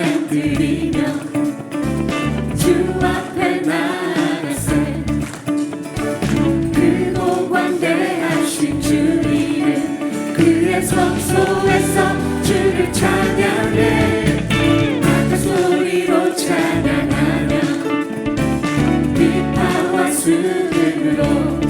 찬양 드리며 주 앞에 나가세 크고 광대하신 주 이름 그의 성소에서 주를 찬양해 아까 소리로 찬양하며 비파와 수금으로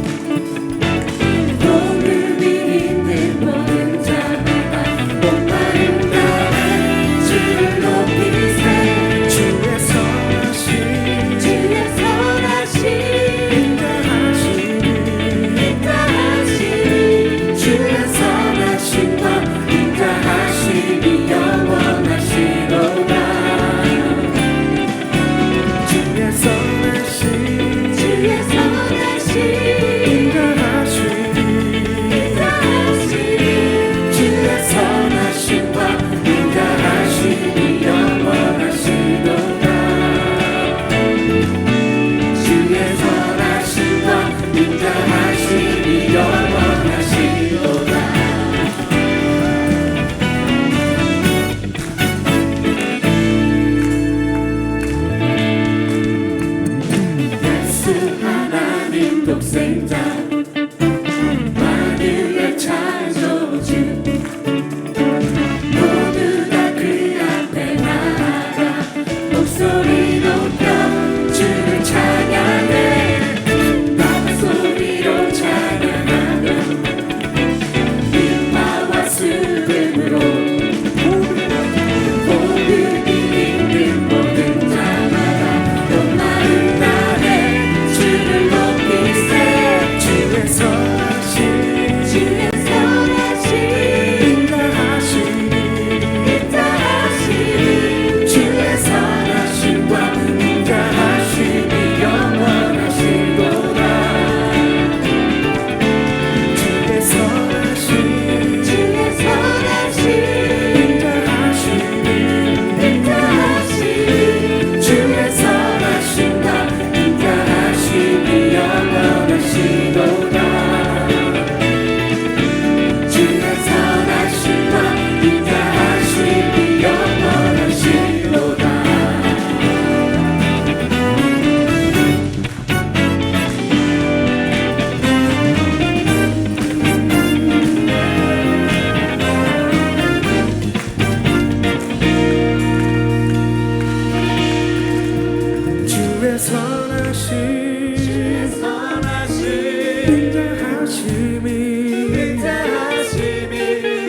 독생자 만유의 창조주 모두 다 그 앞에 나아가 목소리 높여 주를 찬양해 나가 소리로 찬양하며 비파와 수금으로 복음이 있는 모든 자마다 온 마음 다해 주를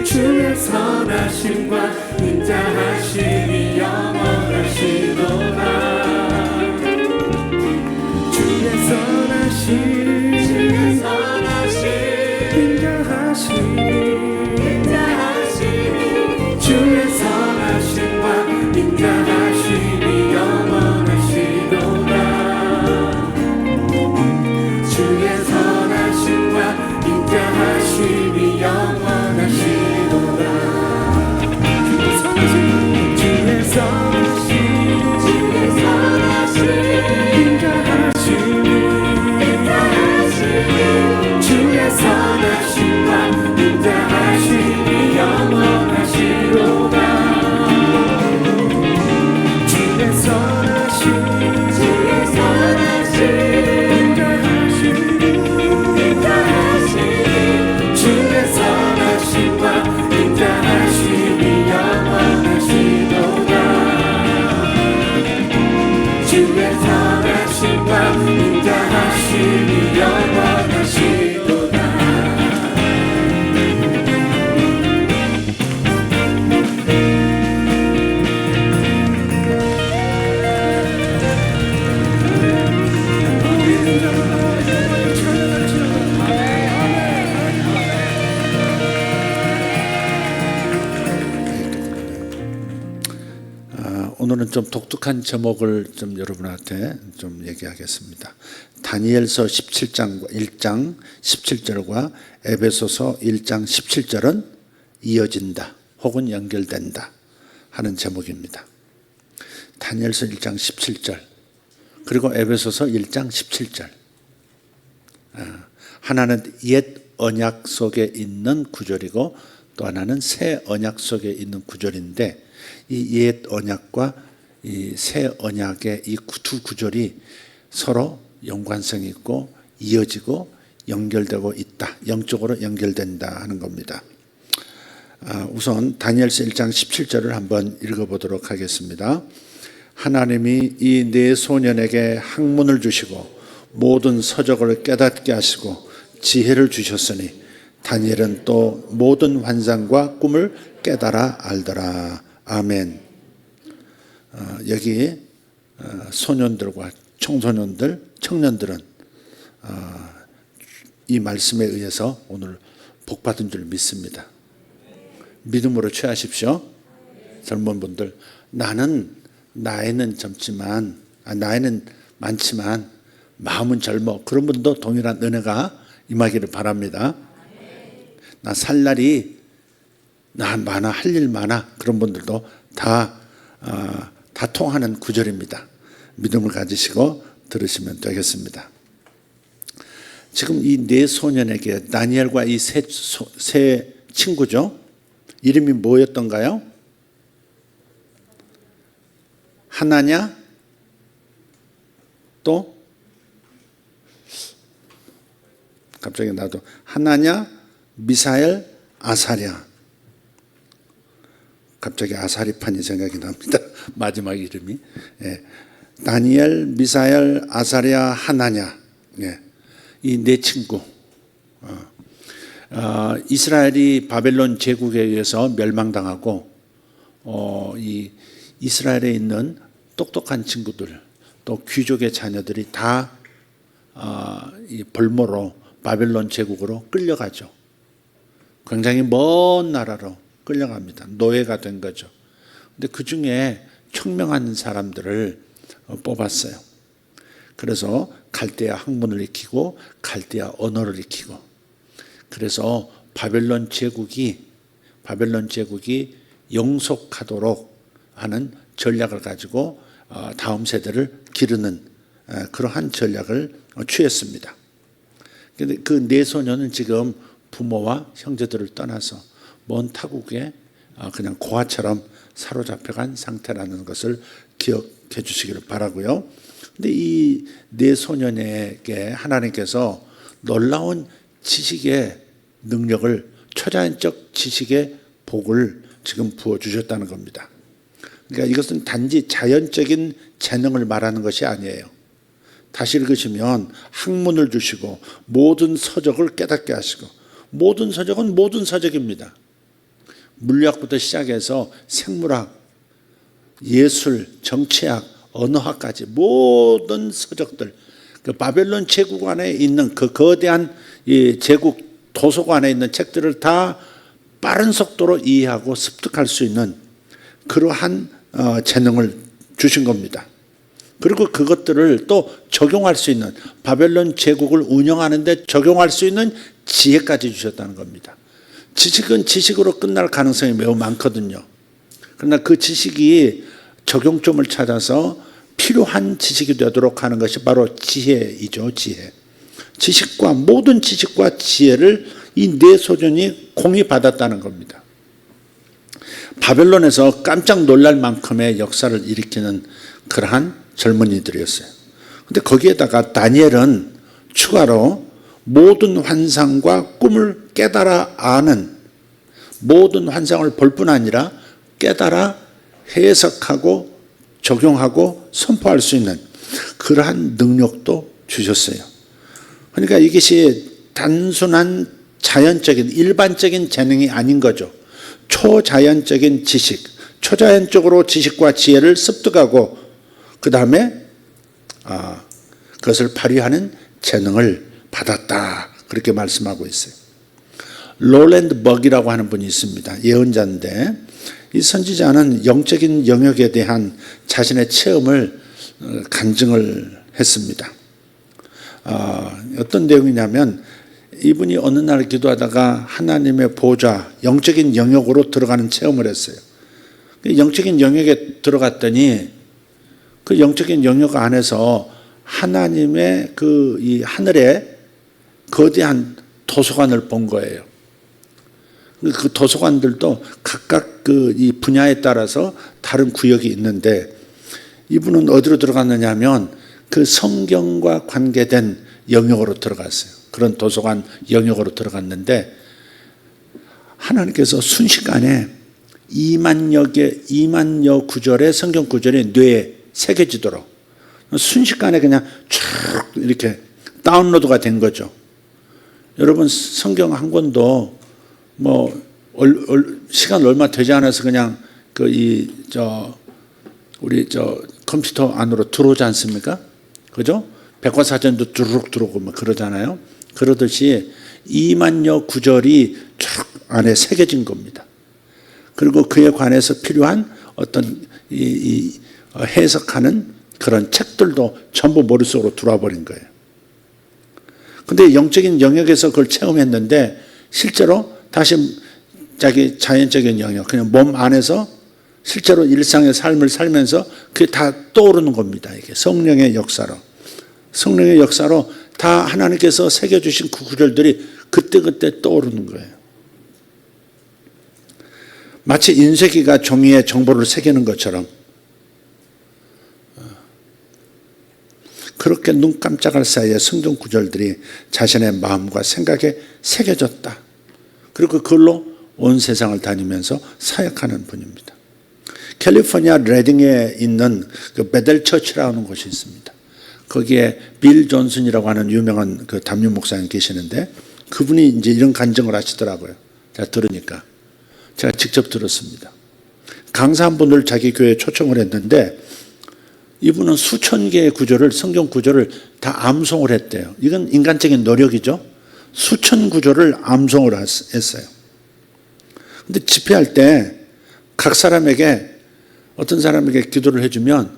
주의 선하심과 인자하심이 영원하시도다 주의 선하심 인자하심이 주의 선하심과 인자하심이 영원하시도다 주의 선하심과 인자하심이 영원하시도다 오늘은 좀 독특한 제목을 좀 여러분한테 좀 얘기하겠습니다. 다니엘서 17장 1장 17절과 에베소서 1장 17절은 이어진다 혹은 연결된다 하는 제목입니다. 다니엘서 1장 17절 그리고 에베소서 1장 17절 하나는 옛 언약 속에 있는 구절이고 또 하나는 새 언약 속에 있는 구절인데 이 옛 언약과 이 새 언약의 이 두 구절이 서로 연관성이 있고 이어지고 연결되고 있다. 영적으로 연결된다 하는 겁니다. 우선 다니엘서 1장 17절을 한번 읽어보도록 하겠습니다. 하나님이 이 네 소년에게 학문을 주시고 모든 서적을 깨닫게 하시고 지혜를 주셨으니 다니엘은 또 모든 환상과 꿈을 깨달아 알더라. 아멘. 여기 소년들과 청소년들, 청년들은 이 말씀에 의해서 오늘 복받은 줄 믿습니다. 믿음으로 취하십시오. 젊은 분들, 나이는 젊지만, 나이는 많지만 마음은 젊어. 그런 분도 동일한 은혜가 임하기를 바랍니다. 나 살 날이 많아, 할 일 많아. 그런 분들도 다 통하는 구절입니다. 믿음을 가지시고 들으시면 되겠습니다. 지금 이 네 소년에게 다니엘과 이 세 친구죠. 이름이 뭐였던가요? 하나냐? 또? 갑자기 나도 하나냐? 미사엘? 아사랴. 갑자기 아사리판이 생각이 납니다. 마지막 이름이. 예. 다니엘, 미사엘, 아사랴, 하나냐. 예. 이 네 친구. 이스라엘이 바벨론 제국에 의해서 멸망당하고 이 이스라엘에 있는 똑똑한 친구들 또 귀족의 자녀들이 다 이 벌모로 바벨론 제국으로 끌려가죠. 굉장히 먼 나라로 끌려갑니다. 노예가 된 거죠. 근데 그 중에 청명한 사람들을 뽑았어요. 그래서 갈대아 학문을 익히고 갈대아 언어를 익히고 그래서 바벨론 제국이 영속하도록 하는 전략을 가지고 다음 세대를 기르는 그러한 전략을 취했습니다. 그런데 그 네 소년은 지금 부모와 형제들을 떠나서 먼 타국에 그냥 고아처럼 사로잡혀간 상태라는 것을 기억해 주시기를 바라고요. 근데 이 네 소년에게 하나님께서 놀라운 지식의 능력을 초자연적 지식의 복을 지금 부어주셨다는 겁니다. 그러니까 이것은 단지 자연적인 재능을 말하는 것이 아니에요. 다시 읽으시면 학문을 주시고 모든 서적을 깨닫게 하시고 모든 서적은 모든 서적입니다. 물리학부터 시작해서 생물학, 예술, 정치학, 언어학까지 모든 서적들 그 바벨론 제국 안에 있는 그 거대한 이 제국 도서관에 있는 책들을 다 빠른 속도로 이해하고 습득할 수 있는 그러한 재능을 주신 겁니다. 그리고 그것들을 또 적용할 수 있는 바벨론 제국을 운영하는 데 적용할 수 있는 지혜까지 주셨다는 겁니다. 지식은 지식으로 끝날 가능성이 매우 많거든요. 그러나 그 지식이 적용점을 찾아서 필요한 지식이 되도록 하는 것이 바로 지혜이죠. 지식과 모든 지식과 지혜를 이 네 소년이 공히 받았다는 겁니다. 바벨론에서 깜짝 놀랄 만큼의 역사를 일으키는 그러한 젊은이들이었어요. 그런데 거기에다가 다니엘은 추가로 모든 환상과 꿈을 깨달아 아는 모든 환상을 볼 뿐 아니라 깨달아 해석하고 적용하고 선포할 수 있는 그러한 능력도 주셨어요. 그러니까 이것이 단순한 자연적인 일반적인 재능이 아닌 거죠. 초자연적인 지식, 초자연적으로 지식과 지혜를 습득하고 그 다음에 그것을 발휘하는 재능을 받았다. 그렇게 말씀하고 있어요. 롤랜드 버기라고 하는 분이 있습니다. 예언자인데 이 선지자는 영적인 영역에 대한 자신의 체험을 간증을 했습니다. 어떤 내용이냐면 이분이 어느 날 기도하다가 하나님의 보좌, 영적인 영역으로 들어가는 체험을 했어요. 영적인 영역에 들어갔더니 그 영적인 영역 안에서 하나님의 그 이 하늘에 거대한 도서관을 본 거예요. 그 도서관들도 각각 그 이 분야에 따라서 다른 구역이 있는데 이분은 어디로 들어갔느냐 하면 그 성경과 관계된 영역으로 들어갔어요. 그런 도서관 영역으로 들어갔는데 하나님께서 순식간에 2만여 구절의 성경 구절이 뇌에 새겨지도록 순식간에 그냥 쭉 이렇게 다운로드가 된 거죠. 여러분 성경 한 권도 뭐 시간 얼마 되지 않아서 그냥 우리 컴퓨터 안으로 들어오지 않습니까? 그죠? 백과사전도 주르륵 들어오고 뭐 그러잖아요. 그러듯이 2만여 구절이 쭉 안에 새겨진 겁니다. 그리고 그에 관해서 필요한 어떤 해석하는 그런 책들도 전부 머릿속으로 들어와 버린 거예요. 근데 영적인 영역에서 그걸 체험했는데 실제로 다시 자기 자연적인 영역, 그냥 몸 안에서 실제로 일상의 삶을 살면서 그게 다 떠오르는 겁니다. 이게 성령의 역사로. 성령의 역사로 다 하나님께서 새겨주신 그 구절들이 그때그때 떠오르는 거예요. 마치 인쇄기가 종이에 정보를 새기는 것처럼 그렇게 눈 깜짝할 사이에 성경 구절들이 자신의 마음과 생각에 새겨졌다. 그리고 그걸로 온 세상을 다니면서 사역하는 분입니다. 캘리포니아 레딩에 있는 그 베델 처치라는 곳이 있습니다. 거기에 빌 존슨이라고 하는 유명한 그 담임 목사님 계시는데 그분이 이제 이런 간증을 하시더라고요. 제가 들으니까. 제가 직접 들었습니다. 강사 한 분을 자기 교회에 초청을 했는데 이분은 수천 개의 구절을, 성경 구절을 다 암송을 했대요. 이건 인간적인 노력이죠. 수천 구절을 암송을 했어요. 근데 집회할 때 각 사람에게 어떤 사람에게 기도를 해주면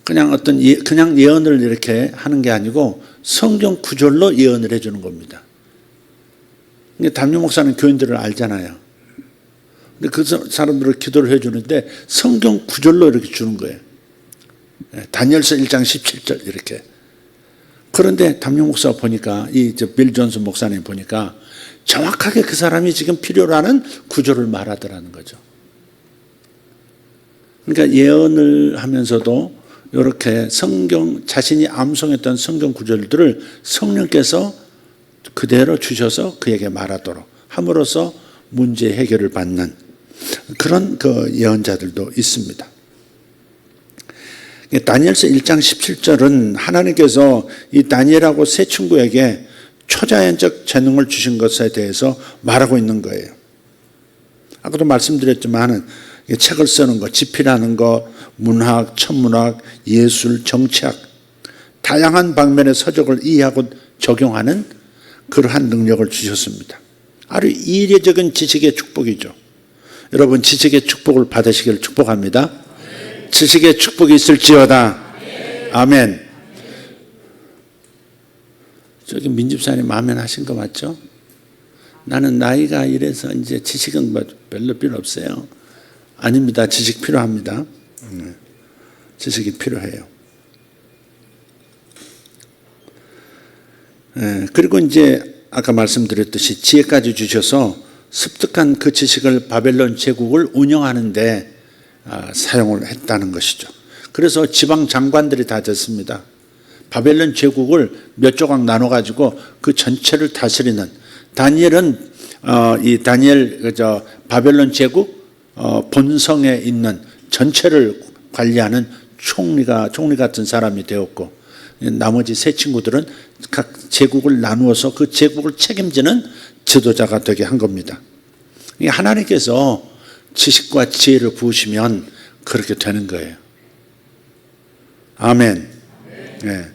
그냥 그냥 예언을 이렇게 하는 게 아니고 성경 구절로 예언을 해주는 겁니다. 담임 목사는 교인들을 알잖아요. 근데 그 사람들을 기도를 해주는데 성경 구절로 이렇게 주는 거예요. 다니엘서 1장 17절 이렇게. 그런데 담임 목사가 보니까 빌 존슨 목사님 보니까 정확하게 그 사람이 지금 필요로 하는 구절을 말하더라는 거죠. 그러니까 예언을 하면서도 이렇게 자신이 암송했던 성경 구절들을 성령께서 그대로 주셔서 그에게 말하도록 함으로써 문제 해결을 받는 그런 그 예언자들도 있습니다. 다니엘서 1장 17절은 하나님께서 이 다니엘하고 세 친구에게 초자연적 재능을 주신 것에 대해서 말하고 있는 거예요. 아까도 말씀드렸지만 책을 쓰는 거, 집필하는 거, 문학, 천문학, 예술, 정치학 다양한 방면의 서적을 이해하고 적용하는 그러한 능력을 주셨습니다. 아주 이례적인 지식의 축복이죠. 여러분 지식의 축복을 받으시기를 축복합니다. 지식의 축복이 있을지어다. 아멘. 저기 민집사님 아멘 하신 거 맞죠? 나는 나이가 이래서 이제 지식은 별로 필요 없어요. 아닙니다. 지식 필요합니다. 지식이 필요해요. 그리고 이제 아까 말씀드렸듯이 지혜까지 주셔서 습득한 그 지식을 바벨론 제국을 운영하는 데 사용을 했다는 것이죠. 그래서 지방 장관들이 다 됐습니다. 바벨론 제국을 몇 조각 나눠가지고 그 전체를 다스리는 다니엘은 바벨론 제국 본성에 있는 전체를 관리하는 총리 같은 사람이 되었고 나머지 세 친구들은 각 제국을 나누어서 그 제국을 책임지는 지도자가 되게 한 겁니다. 하나님께서 지식과 지혜를 부으시면 그렇게 되는 거예요. 아멘. 네.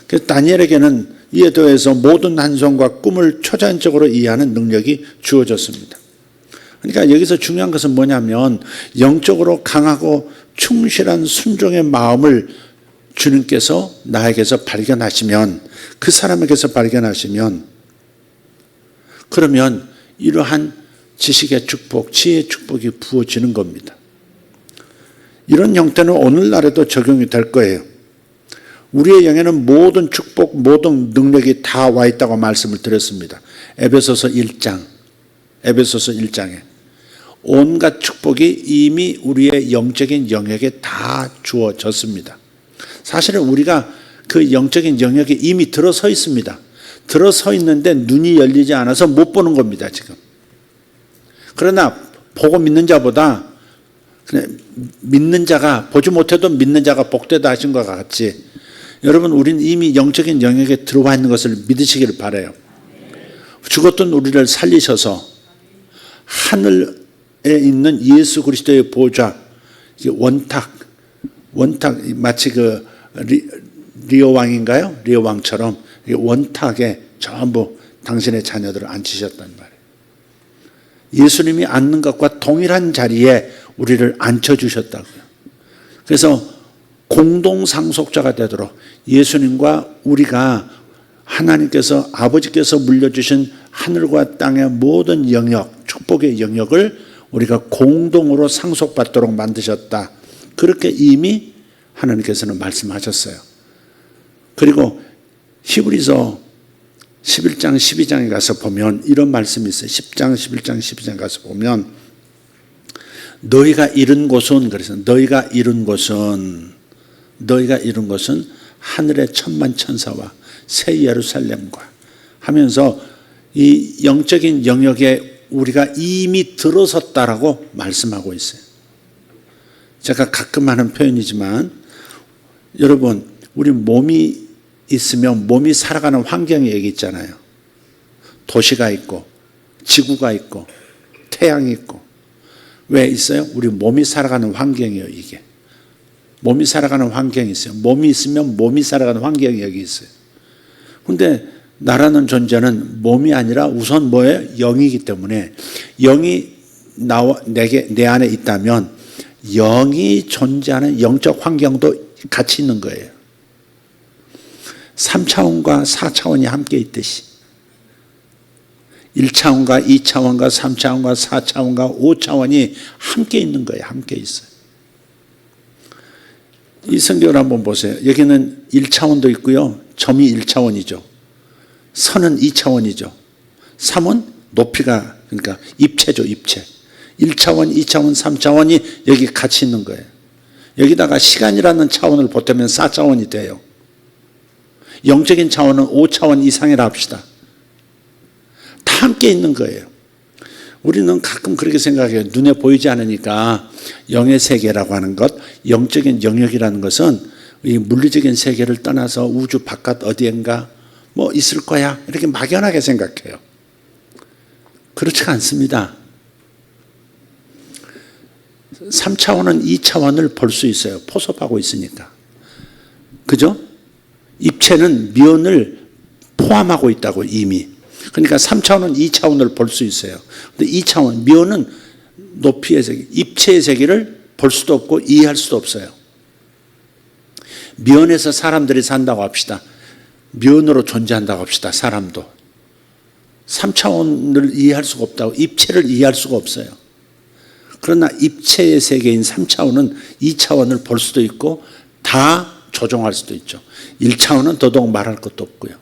그래서 다니엘에게는 이에 더해서 모든 한송과 꿈을 초자연적으로 이해하는 능력이 주어졌습니다. 그러니까 여기서 중요한 것은 뭐냐면 영적으로 강하고 충실한 순종의 마음을 주님께서 나에게서 발견하시면 그 사람에게서 발견하시면 그러면 이러한 지식의 축복, 지혜의 축복이 부어지는 겁니다. 이런 형태는 오늘날에도 적용이 될 거예요. 우리의 영에는 모든 축복, 모든 능력이 다 와 있다고 말씀을 드렸습니다. 에베소서 1장. 에베소서 1장에. 온갖 축복이 이미 우리의 영적인 영역에 다 주어졌습니다. 사실은 우리가 그 영적인 영역에 이미 들어서 있습니다. 들어서 있는데 눈이 열리지 않아서 못 보는 겁니다, 지금. 그러나 보고 믿는 자보다 그냥 믿는 자가, 보지 못해도 믿는 자가 복되다 하신 것 같이, 여러분, 우리는 이미 영적인 영역에 들어와 있는 것을 믿으시기를 바라요. 죽었던 우리를 살리셔서 하늘에 있는 예수 그리스도의 보좌, 원탁 마치 그 리오 왕인가요? 리오 왕처럼 원탁에 전부 당신의 자녀들을 앉히셨단 말이에요. 예수님이 앉는 것과 동일한 자리에 우리를 앉혀주셨다고요. 그래서 공동상속자가 되도록 예수님과 우리가 하나님께서, 아버지께서 물려주신 하늘과 땅의 모든 영역, 축복의 영역을 우리가 공동으로 상속받도록 만드셨다. 그렇게 이미 하나님께서는 말씀하셨어요. 그리고 히브리서 11장 12장에 가서 보면 이런 말씀이 있어요. 10장 11장 12장 가서 보면 너희가 이룬 곳은, 그래서 너희가 이룬 곳은 하늘의 천만 천사와 새 예루살렘과 하면서 이 영적인 영역에 우리가 이미 들어섰다라고 말씀하고 있어요. 제가 가끔 하는 표현이지만, 여러분, 우리 몸이 있으면 몸이 살아가는 환경이 여기 있잖아요. 도시가 있고 지구가 있고 태양이 있고. 왜 있어요? 우리 몸이 살아가는 환경이에요. 이게 몸이 살아가는 환경이 있어요. 몸이 있으면 몸이 살아가는 환경이 여기 있어요. 그런데 나라는 존재는 몸이 아니라 우선 뭐예요? 영이기 때문에, 영이 내 안에 있다면 영이 존재하는 영적 환경도 같이 있는 거예요. 3차원과 4차원이 함께 있듯이 1차원과 2차원과 3차원과 4차원과 5차원이 함께 있는 거예요. 함께 있어요. 이 성경을 한번 보세요. 여기는 1차원도 있고요. 점이 1차원이죠. 선은 2차원이죠. 3은 높이가, 그러니까 입체죠. 입체. 1차원, 2차원, 3차원이 여기 같이 있는 거예요. 여기다가 시간이라는 차원을 보태면 4차원이 돼요. 영적인 차원은 5차원 이상이라 합시다. 다 함께 있는 거예요. 우리는 가끔 그렇게 생각해요. 눈에 보이지 않으니까 영의 세계라고 하는 것, 영적인 영역이라는 것은 이 물리적인 세계를 떠나서 우주 바깥 어디엔가 뭐 있을 거야, 이렇게 막연하게 생각해요. 그렇지가 않습니다. 3차원은 2차원을 볼 수 있어요. 포섭하고 있으니까. 그죠? 입체는 미원을 포함하고 있다고 이미. 그러니까 3차원은 2차원을 볼 수 있어요. 근데 2차원, 미원은 높이의 세계, 입체의 세계를 볼 수도 없고 이해할 수도 없어요. 미원에서 사람들이 산다고 합시다. 미원으로 존재한다고 합시다. 사람도. 3차원을 이해할 수가 없다고, 입체를 이해할 수가 없어요. 그러나 입체의 세계인 3차원은 2차원을 볼 수도 있고 다 조종할 수도 있죠. 1차원은 더더욱 말할 것도 없고요.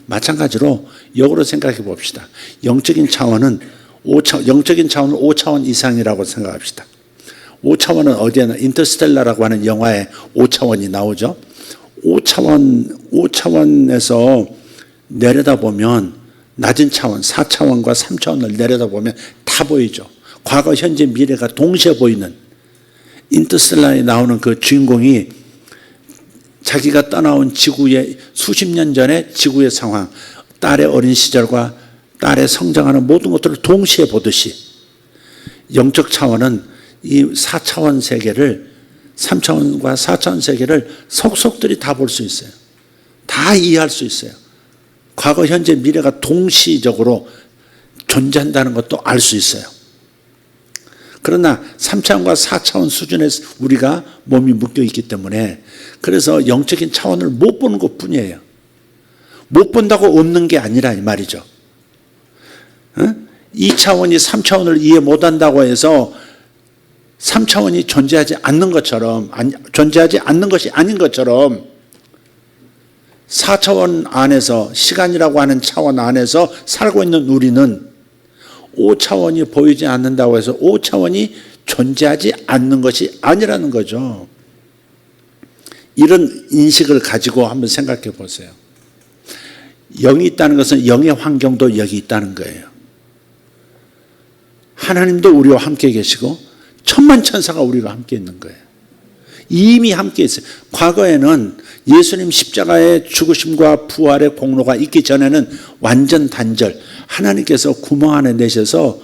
마찬가지로 역으로 생각해 봅시다. 영적인 차원은 5차원 이상이라고 생각합시다. 5차원은 어디에나 인터스텔라라고 하는 영화에 5차원이 나오죠. 5차원에서 내려다보면 낮은 차원, 4차원과 3차원을 내려다보면 다 보이죠. 과거, 현재, 미래가 동시에 보이는, 인터스텔라에 나오는 그 주인공이 자기가 떠나온 지구의 수십 년 전에 지구의 상황, 딸의 어린 시절과 딸의 성장하는 모든 것들을 동시에 보듯이 영적 차원은 이 4차원 세계를, 3차원과 4차원 세계를 속속들이 다 볼 수 있어요. 다 이해할 수 있어요. 과거, 현재, 미래가 동시적으로 존재한다는 것도 알 수 있어요. 그러나 3차원과 4차원 수준에 우리가 몸이 묶여 있기 때문에, 그래서 영적인 차원을 못 보는 것뿐이에요. 못 본다고 없는 게 아니라 이 말이죠. 2차원이 3차원을 이해 못한다고 해서 3차원이 존재하지 않는 것처럼, 존재하지 않는 것이 아닌 것처럼 4차원 안에서, 시간이라고 하는 차원 안에서 살고 있는 우리는 5차원이 보이지 않는다고 해서 5차원이 존재하지 않는 것이 아니라는 거죠. 이런 인식을 가지고 한번 생각해 보세요. 영이 있다는 것은 영의 환경도 여기 있다는 거예요. 하나님도 우리와 함께 계시고 천만 천사가 우리와 함께 있는 거예요. 이미 함께 있어요. 과거에는 예수님 십자가의 죽으심과 부활의 공로가 있기 전에는 완전 단절, 하나님께서 구멍 안에 내셔서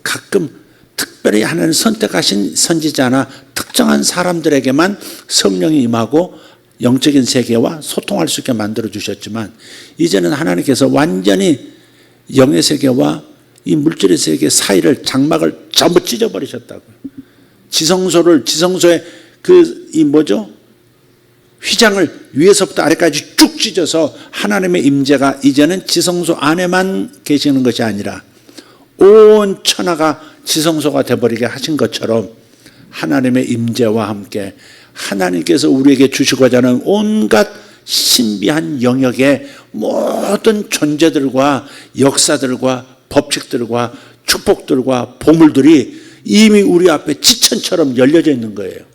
가끔 특별히 하나님 선택하신 선지자나 특정한 사람들에게만 성령이 임하고 영적인 세계와 소통할 수 있게 만들어 주셨지만, 이제는 하나님께서 완전히 영의 세계와 이 물질의 세계 사이를 장막을 전부 찢어버리셨다고요. 지성소의 휘장을 위에서부터 아래까지 쭉 찢어서 하나님의 임재가 이제는 지성소 안에만 계시는 것이 아니라 온 천하가 지성소가 되어버리게 하신 것처럼, 하나님의 임재와 함께 하나님께서 우리에게 주시고자 하는 온갖 신비한 영역의 모든 존재들과 역사들과 법칙들과 축복들과 보물들이 이미 우리 앞에 지천처럼 열려져 있는 거예요.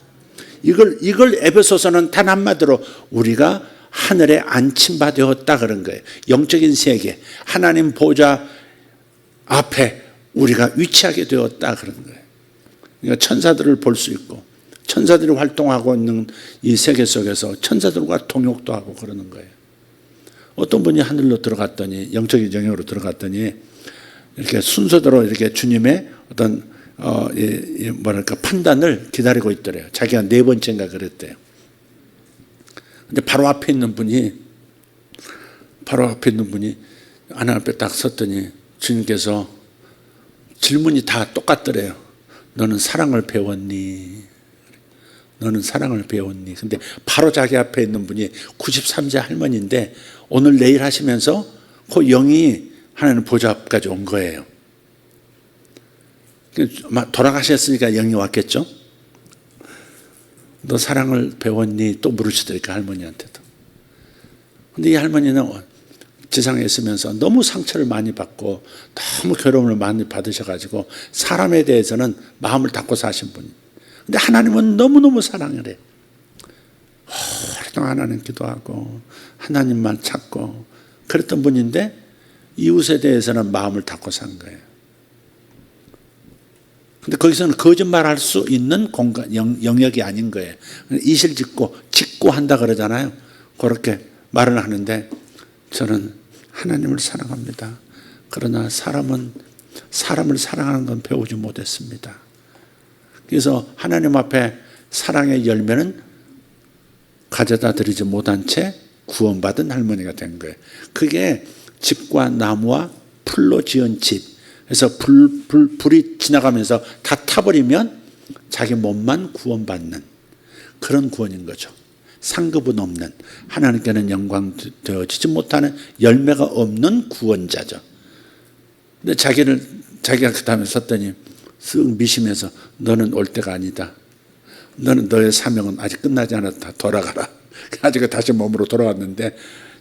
이걸 에베소서는 단 한마디로 우리가 하늘에 안침바 되었다 그런 거예요. 영적인 세계, 하나님 보좌 앞에 우리가 위치하게 되었다 그런 거예요. 그러니까 천사들을 볼 수 있고, 천사들이 활동하고 있는 이 세계 속에서 천사들과 통역도 하고 그러는 거예요. 어떤 분이 하늘로 들어갔더니, 영적인 영역으로 들어갔더니 이렇게 순서대로 이렇게 주님의 어떤 판단을 기다리고 있더래요. 자기가 4번째인가 그랬대요. 근데 바로 앞에 있는 분이 하나님 앞에 딱 섰더니 주님께서 질문이 다 똑같더래요. 너는 사랑을 배웠니? 너는 사랑을 배웠니? 근데 바로 자기 앞에 있는 분이 93세 할머니인데 오늘 내일 하시면서 그 영이 하나님 보좌 앞까지 온 거예요. 돌아가셨으니까 영이 왔겠죠? 너 사랑을 배웠니? 또 물으시더니까 할머니한테도. 근데 이 할머니는 지상에 있으면서 너무 상처를 많이 받고 너무 괴로움을 많이 받으셔가지고 사람에 대해서는 마음을 닫고 사신 분이에요. 근데 하나님은 너무너무 사랑을 해요. 오랫동안 하나님 기도하고 하나님만 찾고 그랬던 분인데 이웃에 대해서는 마음을 닫고 산 거예요. 근데 거기서는 거짓말할 수 있는 공간, 영역이 아닌 거예요. 이실 짓고 한다 그러잖아요. 그렇게 말을 하는데 저는 하나님을 사랑합니다. 그러나 사람을 사랑하는 건 배우지 못했습니다. 그래서 하나님 앞에 사랑의 열매는 가져다 드리지 못한 채 구원받은 할머니가 된 거예요. 그게 집과 나무와 풀로 지은 집. 그래서 불이 지나가면서 다 타버리면 자기 몸만 구원받는 그런 구원인 거죠. 상급은 없는, 하나님께는 영광 되어지지 못하는, 열매가 없는 구원자죠. 근데 자기가 그 다음에 섰더니 쓱 미시면서 너는 올 때가 아니다. 너의 사명은 아직 끝나지 않았다. 돌아가라. 가지고 다시 몸으로 돌아왔는데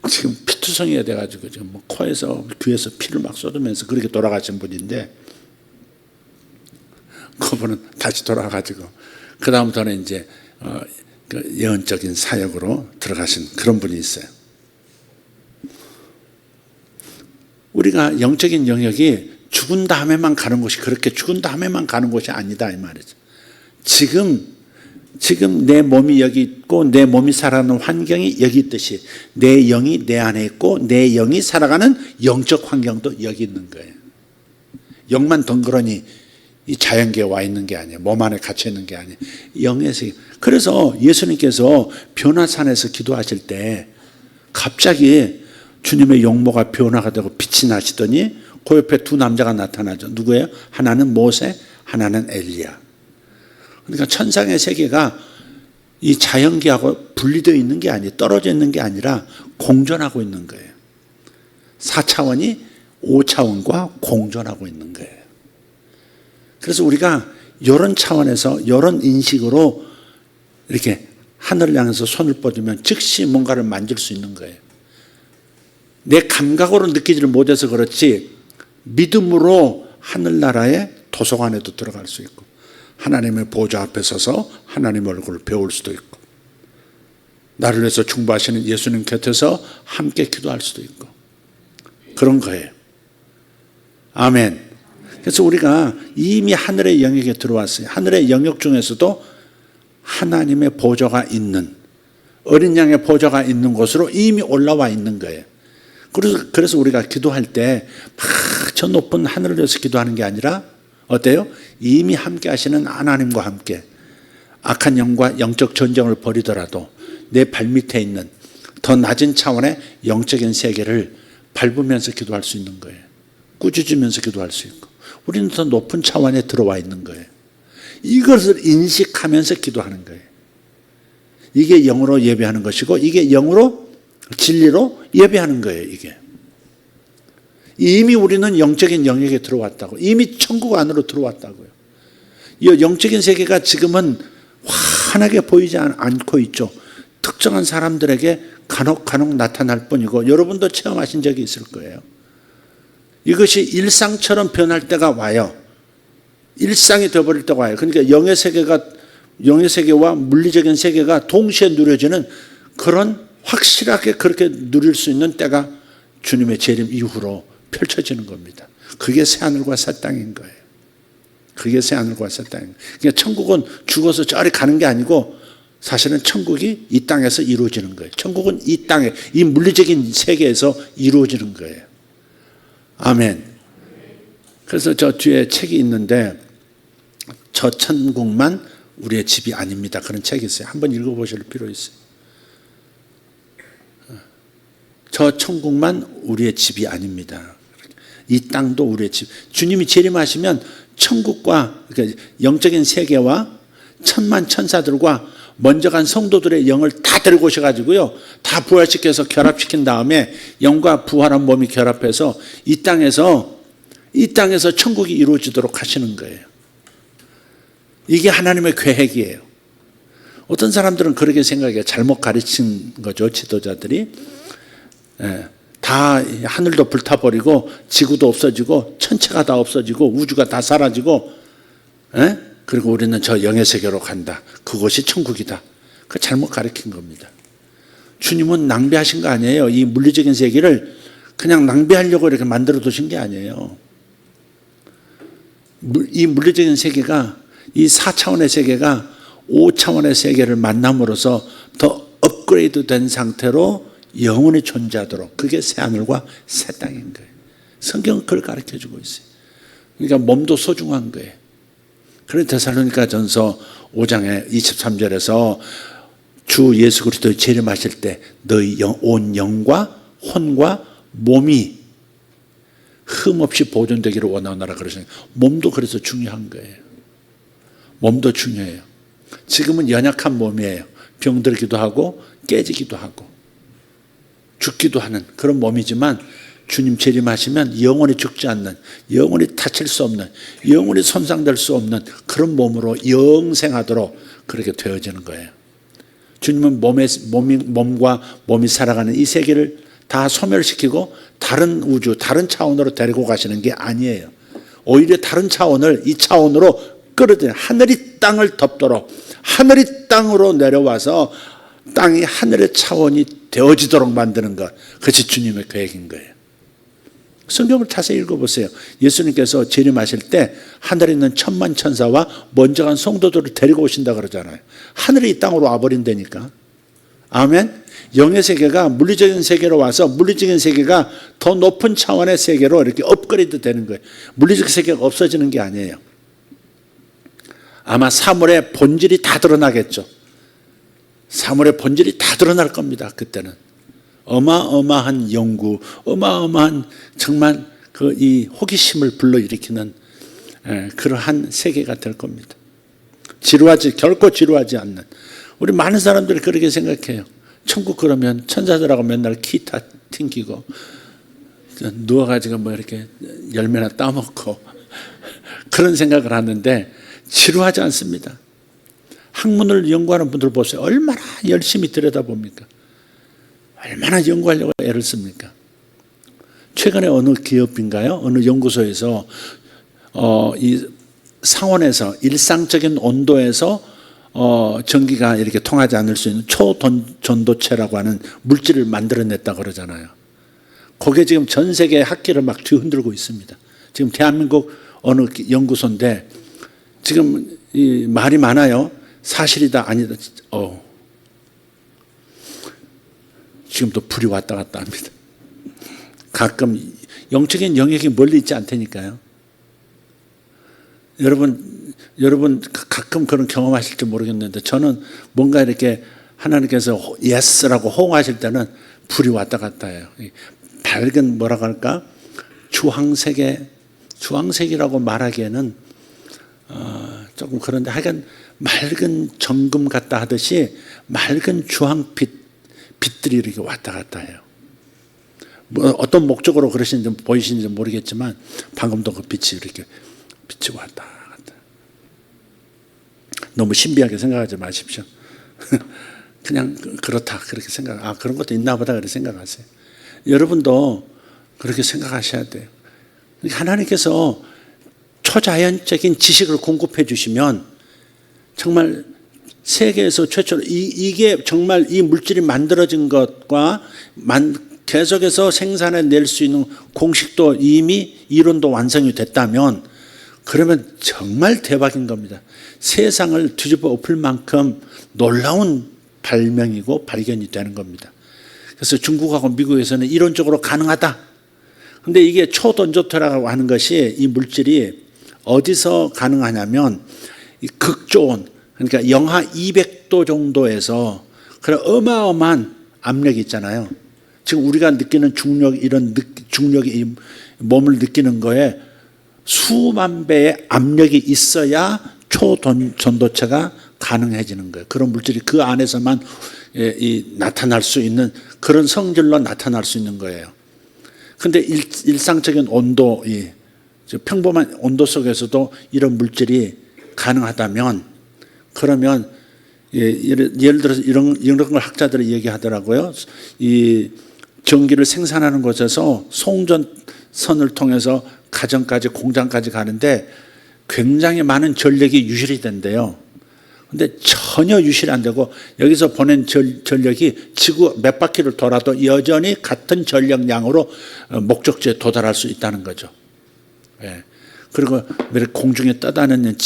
지금 피투성이가 돼가지고 지금 뭐 코에서 귀에서 피를 막 쏟으면서 그렇게 돌아가신 분인데, 그분은 다시 돌아가가지고 그 다음부터는 이제 그 예언적인 사역으로 들어가신 그런 분이 있어요. 우리가 영적인 영역이 죽은 다음에만 가는 곳이, 그렇게 죽은 다음에만 가는 곳이 아니다 이 말이죠. 지금 내 몸이 여기 있고 내 몸이 살아가는 환경이 여기 있듯이 내 영이 내 안에 있고 내 영이 살아가는 영적 환경도 여기 있는 거예요. 영만 덩그러니 이 자연계에 와 있는 게 아니에요. 몸 안에 갇혀 있는 게 아니에요. 영의 세계. 그래서 예수님께서 변화산에서 기도하실 때 갑자기 주님의 용모가 변화가 되고 빛이 나시더니 그 옆에 두 남자가 나타나죠. 누구예요? 하나는 모세, 하나는 엘리야. 그러니까 천상의 세계가 이 자연계하고 분리되어 있는 게 아니에요. 떨어져 있는 게 아니라 공존하고 있는 거예요. 4차원이 5차원과 공존하고 있는 거예요. 그래서 우리가 이런 차원에서 이런 인식으로 이렇게 하늘을 향해서 손을 뻗으면 즉시 뭔가를 만질 수 있는 거예요. 내 감각으로 느끼지를 못해서 그렇지 믿음으로 하늘나라의 도서관에도 들어갈 수 있고 하나님의 보좌 앞에 서서 하나님 얼굴을 배울 수도 있고 나를 위해서 중보하시는 예수님 곁에서 함께 기도할 수도 있고 그런 거예요. 아멘. 그래서 우리가 이미 하늘의 영역에 들어왔어요. 하늘의 영역 중에서도 하나님의 보좌가 있는 어린 양의 보좌가 있는 곳으로 이미 올라와 있는 거예요. 그래서 우리가 기도할 때 막 저 높은 하늘을 위해서 기도하는 게 아니라 어때요? 이미 함께 하시는 하나님과 함께 악한 영과 영적 전쟁을 벌이더라도 내 발밑에 있는 더 낮은 차원의 영적인 세계를 밟으면서 기도할 수 있는 거예요. 꾸짖으면서 기도할 수 있고 우리는 더 높은 차원에 들어와 있는 거예요. 이것을 인식하면서 기도하는 거예요. 이게 영으로 예배하는 것이고 이게 영으로 진리로 예배하는 거예요. 이게 이미 우리는 영적인 영역에 들어왔다고, 이미 천국 안으로 들어왔다고요. 이 영적인 세계가 지금은 환하게 보이지 않고 있죠. 특정한 사람들에게 간혹 나타날 뿐이고 여러분도 체험하신 적이 있을 거예요. 이것이 일상처럼 변할 때가 와요. 일상이 되어버릴 때가 와요. 그러니까 영의 세계와 물리적인 세계가 동시에 누려지는 그런 확실하게 그렇게 누릴 수 있는 때가 주님의 재림 이후로 펼쳐지는 겁니다. 그게 새하늘과 새 땅인 거예요. 그게 새하늘과 새 땅인 거예요. 그러니까 천국은 죽어서 저리 가는 게 아니고 사실은 천국이 이 땅에서 이루어지는 거예요. 천국은 이 땅에, 이 물리적인 세계에서 이루어지는 거예요. 아멘. 그래서 저 뒤에 책이 있는데 저 천국만 우리의 집이 아닙니다. 그런 책이 있어요. 한번 읽어보실 필요 있어요. 저 천국만 우리의 집이 아닙니다. 이 땅도 우리의 집. 주님이 재림하시면 천국과 그러니까 영적인 세계와 천만 천사들과 먼저 간 성도들의 영을 다 데리고 오셔가지고요, 다 부활시켜서 결합시킨 다음에 영과 부활한 몸이 결합해서 이 땅에서 천국이 이루어지도록 하시는 거예요. 이게 하나님의 계획이에요. 어떤 사람들은 그렇게 생각해요. 잘못 가르친 거죠, 지도자들이. 다 하늘도 불타버리고 지구도 없어지고 천체가 다 없어지고 우주가 다 사라지고 그리고 우리는 저 영의 세계로 간다. 그것이 천국이다. 그 잘못 가르친 겁니다. 주님은 낭비하신 거 아니에요. 이 물리적인 세계를 그냥 낭비하려고 이렇게 만들어 두신 게 아니에요. 이 물리적인 세계가 이 4차원의 세계가 5차원의 세계를 만남으로써 더 업그레이드 된 상태로 영원히 존재하도록, 그게 새하늘과 새 땅인 거예요. 성경은 그걸 가르쳐주고 있어요. 그러니까 몸도 소중한 거예요. 그래서 데살로니가전서 5장의 23절에서 주 예수 그리스도의 재림하실 때 너희 온 영과 혼과 몸이 흠없이 보존되기를 원하노라 그러시는 거예요. 몸도 그래서 중요한 거예요. 몸도 중요해요. 지금은 연약한 몸이에요. 병들기도 하고 깨지기도 하고 죽기도 하는 그런 몸이지만 주님 재림하시면 영원히 죽지 않는, 영원히 다칠 수 없는, 영원히 손상될 수 없는 그런 몸으로 영생하도록 그렇게 되어지는 거예요. 주님은 몸과 몸이 살아가는 이 세계를 다 소멸시키고 다른 우주, 다른 차원으로 데리고 가시는 게 아니에요. 오히려 다른 차원을 이 차원으로 끌어들여 하늘이 땅을 덮도록, 하늘이 땅으로 내려와서 땅이 하늘의 차원이 되어지도록 만드는 것, 그것이 주님의 계획인 거예요. 성경을 자세히 읽어보세요. 예수님께서 재림하실 때 하늘에 있는 천만 천사와 먼저 간 성도들을 데리고 오신다 그러잖아요. 하늘이 이 땅으로 와버린다니까. 아멘. 영의 세계가 물리적인 세계로 와서 물리적인 세계가 더 높은 차원의 세계로 이렇게 업그레이드 되는 거예요. 물리적 세계가 없어지는 게 아니에요. 아마 사물의 본질이 다 드러나겠죠. 사물의 본질이 다 드러날 겁니다. 그때는 어마어마한 연구, 어마어마한 정말 그 이 호기심을 불러일으키는 그러한 세계가 될 겁니다. 결코 지루하지 않는. 우리 많은 사람들이 그렇게 생각해요. 천국 그러면 천사들하고 맨날 기타 튕기고 누워가지고 뭐 이렇게 열매나 따먹고 그런 생각을 하는데 지루하지 않습니다. 학문을 연구하는 분들 보세요. 얼마나 열심히 들여다봅니까? 얼마나 연구하려고 애를 씁니까? 최근에 어느 기업인가요? 어느 연구소에서 이 상온에서 일상적인 온도에서 전기가 이렇게 통하지 않을 수 있는 초전도체라고 하는 물질을 만들어냈다고 그러잖아요. 그게 지금 전 세계 학계를 막 뒤흔들고 있습니다. 지금 대한민국 어느 연구소인데 지금 이 말이 많아요. 사실이다 아니다. 지금도 불이 왔다 갔다 합니다. 가끔 영적인 영역이 멀리 있지 않다니까요. 여러분 가끔 그런 경험하실지 모르겠는데 저는 뭔가 이렇게 하나님께서 예스라고 호응하실 때는 불이 왔다 갔다 해요. 밝은 뭐라고 할까? 주황색이라고 말하기에는 조금 그런데 하여간 맑은 정금 같다 하듯이 맑은 빛들이 이렇게 왔다 갔다 해요. 뭐 어떤 목적으로 그러시는지 보이시는지 모르겠지만 방금도 그 빛이 왔다 갔다. 너무 신비하게 생각하지 마십시오. 그냥 그렇다 그렇게 그런 것도 있나 보다 그렇게 생각하세요. 여러분도 그렇게 생각하셔야 돼요. 하나님께서 초자연적인 지식을 공급해 주시면 정말 세계에서 최초로 이게 정말 이 물질이 만들어진 것과 계속해서 생산해낼 수 있는 공식도 이미 이론도 완성이 됐다면 그러면 정말 대박인 겁니다. 세상을 뒤집어 엎을 만큼 놀라운 발명이고 발견이 되는 겁니다. 그래서 중국하고 미국에서는 이론적으로 가능하다. 그런데 이게 초전도체라고 하는 것이 이 물질이 어디서 가능하냐면 이 극조온 그러니까 영하 200도 정도에서 그런 어마어마한 압력이 있잖아요. 지금 우리가 느끼는 중력이 이 몸을 느끼는 거에 수만 배의 압력이 있어야 초전도체가 가능해지는 거예요. 그런 물질이 그 안에서만 나타날 수 있는 그런 성질로 나타날 수 있는 거예요. 그런데 일상적인 온도, 평범한 온도 속에서도 이런 물질이 가능하다면 그러면 예를 들어서 이런 걸 학자들이 얘기하더라고요. 이 전기를 생산하는 곳에서 송전선을 통해서 가정까지 공장까지 가는데 굉장히 많은 전력이 유실이 된대요. 근데 전혀 유실이 안 되고 여기서 보낸 전력이 지구 몇 바퀴를 돌아도 여전히 같은 전력량으로 목적지에 도달할 수 있다는 거죠. 예. 그리고 공중에 떠다니는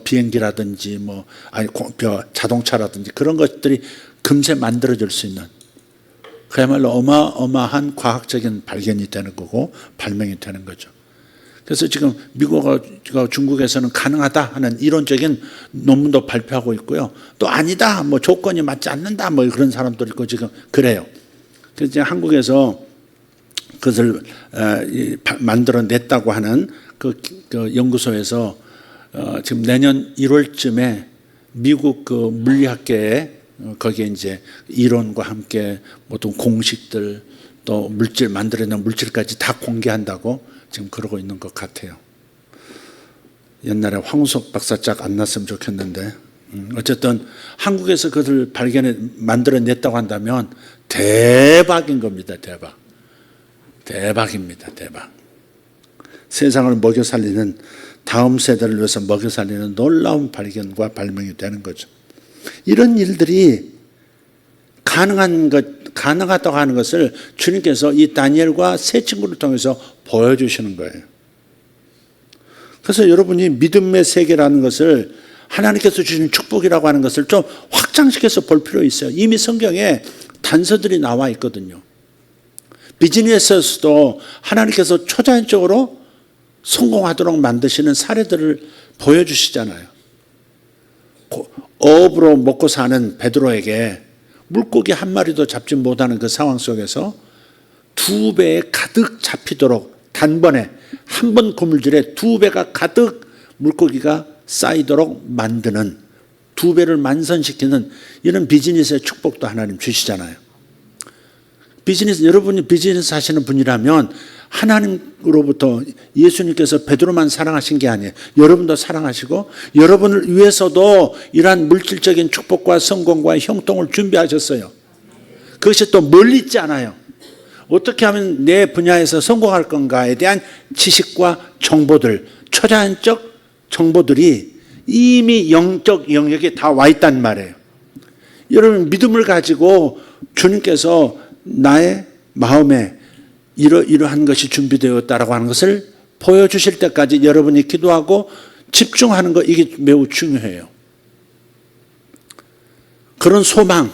비행기라든지 자동차라든지 그런 것들이 금세 만들어질 수 있는 그야말로 어마어마한 과학적인 발견이 되는 거고 발명이 되는 거죠. 그래서 지금 미국과 중국에서는 가능하다 하는 이론적인 논문도 발표하고 있고요. 또 아니다, 조건이 맞지 않는다, 그런 사람도 있고 지금 그래요. 그래서 이제 한국에서 그것을 만들어냈다고 하는 그 연구소에서 지금 내년 1월쯤에 미국 그 물리학계에 거기에 이제 이론과 함께 모든 공식들 또 물질 만들어낸 물질까지 다 공개한다고 지금 그러고 있는 것 같아요. 옛날에 황우석 박사 짝 안 났으면 좋겠는데 어쨌든 한국에서 그것을 만들어냈다고 한다면 대박인 겁니다. 대박입니다. 대박. 세상을 먹여 살리는 다음 세대를 위해서 먹여 살리는 놀라운 발견과 발명이 되는 거죠. 이런 일들이 가능하다고 하는 것을 주님께서 이 다니엘과 세 친구를 통해서 보여주시는 거예요. 그래서 여러분이 믿음의 세계라는 것을 하나님께서 주신 축복이라고 하는 것을 좀 확장시켜서 볼 필요 있어요. 이미 성경에 단서들이 나와 있거든요. 비즈니스에서도 하나님께서 초자연적으로 성공하도록 만드시는 사례들을 보여주시잖아요. 어업으로 먹고 사는 베드로에게 물고기 한 마리도 잡지 못하는 그 상황 속에서 2배에 가득 잡히도록 단번에 한 번 그물질에 2배가 가득 물고기가 쌓이도록 만드는 2배를 만선시키는 이런 비즈니스의 축복도 하나님 주시잖아요. 여러분이 비즈니스 하시는 분이라면 하나님으로부터 예수님께서 베드로만 사랑하신 게 아니에요. 여러분도 사랑하시고 여러분을 위해서도 이러한 물질적인 축복과 성공과 형통을 준비하셨어요. 그것이 또 멀리 있지 않아요. 어떻게 하면 내 분야에서 성공할 건가에 대한 지식과 정보들, 초자연적 정보들이 이미 영적 영역에 다 와 있단 말이에요. 여러분 믿음을 가지고 주님께서 나의 마음에 이러한 것이 준비되었다라고 하는 것을 보여주실 때까지 여러분이 기도하고 집중하는 거, 이게 매우 중요해요. 그런 소망,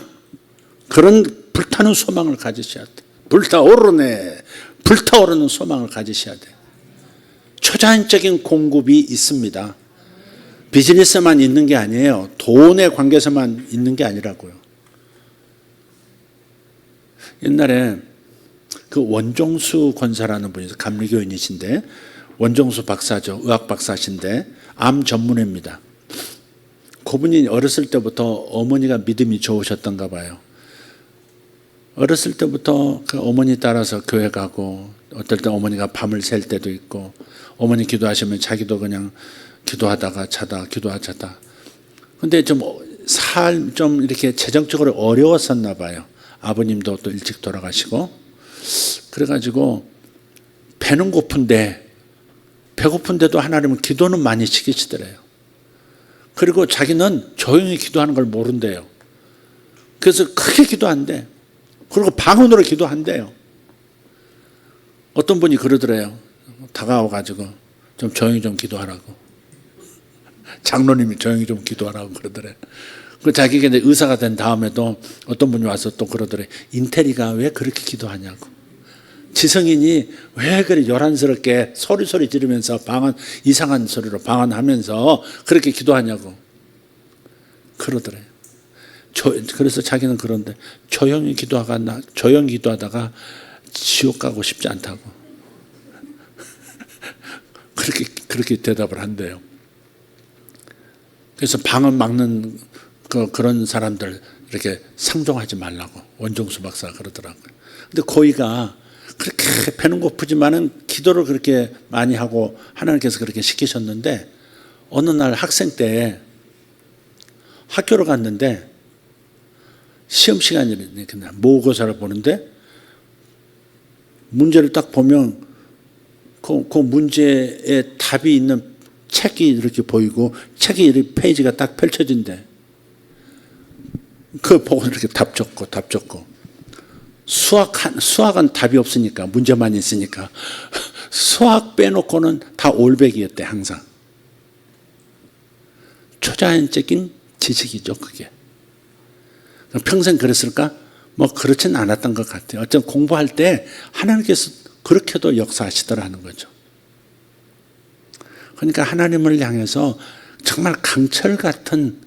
그런 불타는 소망을 가지셔야 돼. 불타오르는 소망을 가지셔야 돼. 초자연적인 공급이 있습니다. 비즈니스만 있는 게 아니에요. 돈의 관계에서만 있는 게 아니라고요. 옛날에 그 원종수 권사라는 분이 감리교인이신데, 원종수 박사죠. 의학 박사신데 암 전문의입니다. 그분이 어렸을 때부터 어머니가 믿음이 좋으셨던가 봐요. 어렸을 때부터 그 어머니 따라서 교회 가고, 어떨 때 어머니가 밤을 샐 때도 있고, 어머니 기도하시면 자기도 그냥 기도하다가 자다, 기도하자다. 근데 좀 이렇게 재정적으로 어려웠었나 봐요. 아버님도 또 일찍 돌아가시고. 그래가지고 배는 고픈데, 배고픈데도 하나님은 기도는 많이 시키시더래요. 그리고 자기는 조용히 기도하는 걸 모른대요. 그래서 크게 기도한대. 그리고 방언으로 기도한대요. 어떤 분이 그러더래요. 다가와가지고 좀 조용히 좀 기도하라고. 장로님이 조용히 좀 기도하라고 그러더래요. 그 자기가 이제 의사가 된 다음에도 어떤 분이 와서 또 그러더래요. 인테리가 왜 그렇게 기도하냐고. 지성인이 왜 그래 요란스럽게 소리 지르면서 이상한 소리로 방언하면서 그렇게 기도하냐고 그러더래요. 그래서 자기는 그런데 조용히 기도하다가 지옥 가고 싶지 않다고 그렇게 대답을 한대요. 그래서 방언 막는 그런 사람들 이렇게 상종하지 말라고 원종수 박사가 그러더라고요. 근데 고이가 그렇게 배는 고프지만은 기도를 그렇게 많이 하고 하나님께서 그렇게 시키셨는데, 어느 날 학생 때 학교를 갔는데 시험 시간이니까 모의고사를 보는데 문제를 딱 보면 그 문제에 답이 있는 책이 이렇게 보이고 책이 이렇게 페이지가 딱 펼쳐진대. 그걸 보고 이렇게 답 적고 수학은 답이 없으니까, 문제만 있으니까 수학 빼놓고는 다 올백이었대. 항상 초자연적인 지식이죠 그게. 평생 그랬을까? 뭐 그렇진 않았던 것 같아요. 어쨌든 공부할 때 하나님께서 그렇게도 역사하시더라는 거죠. 그러니까 하나님을 향해서 정말 강철 같은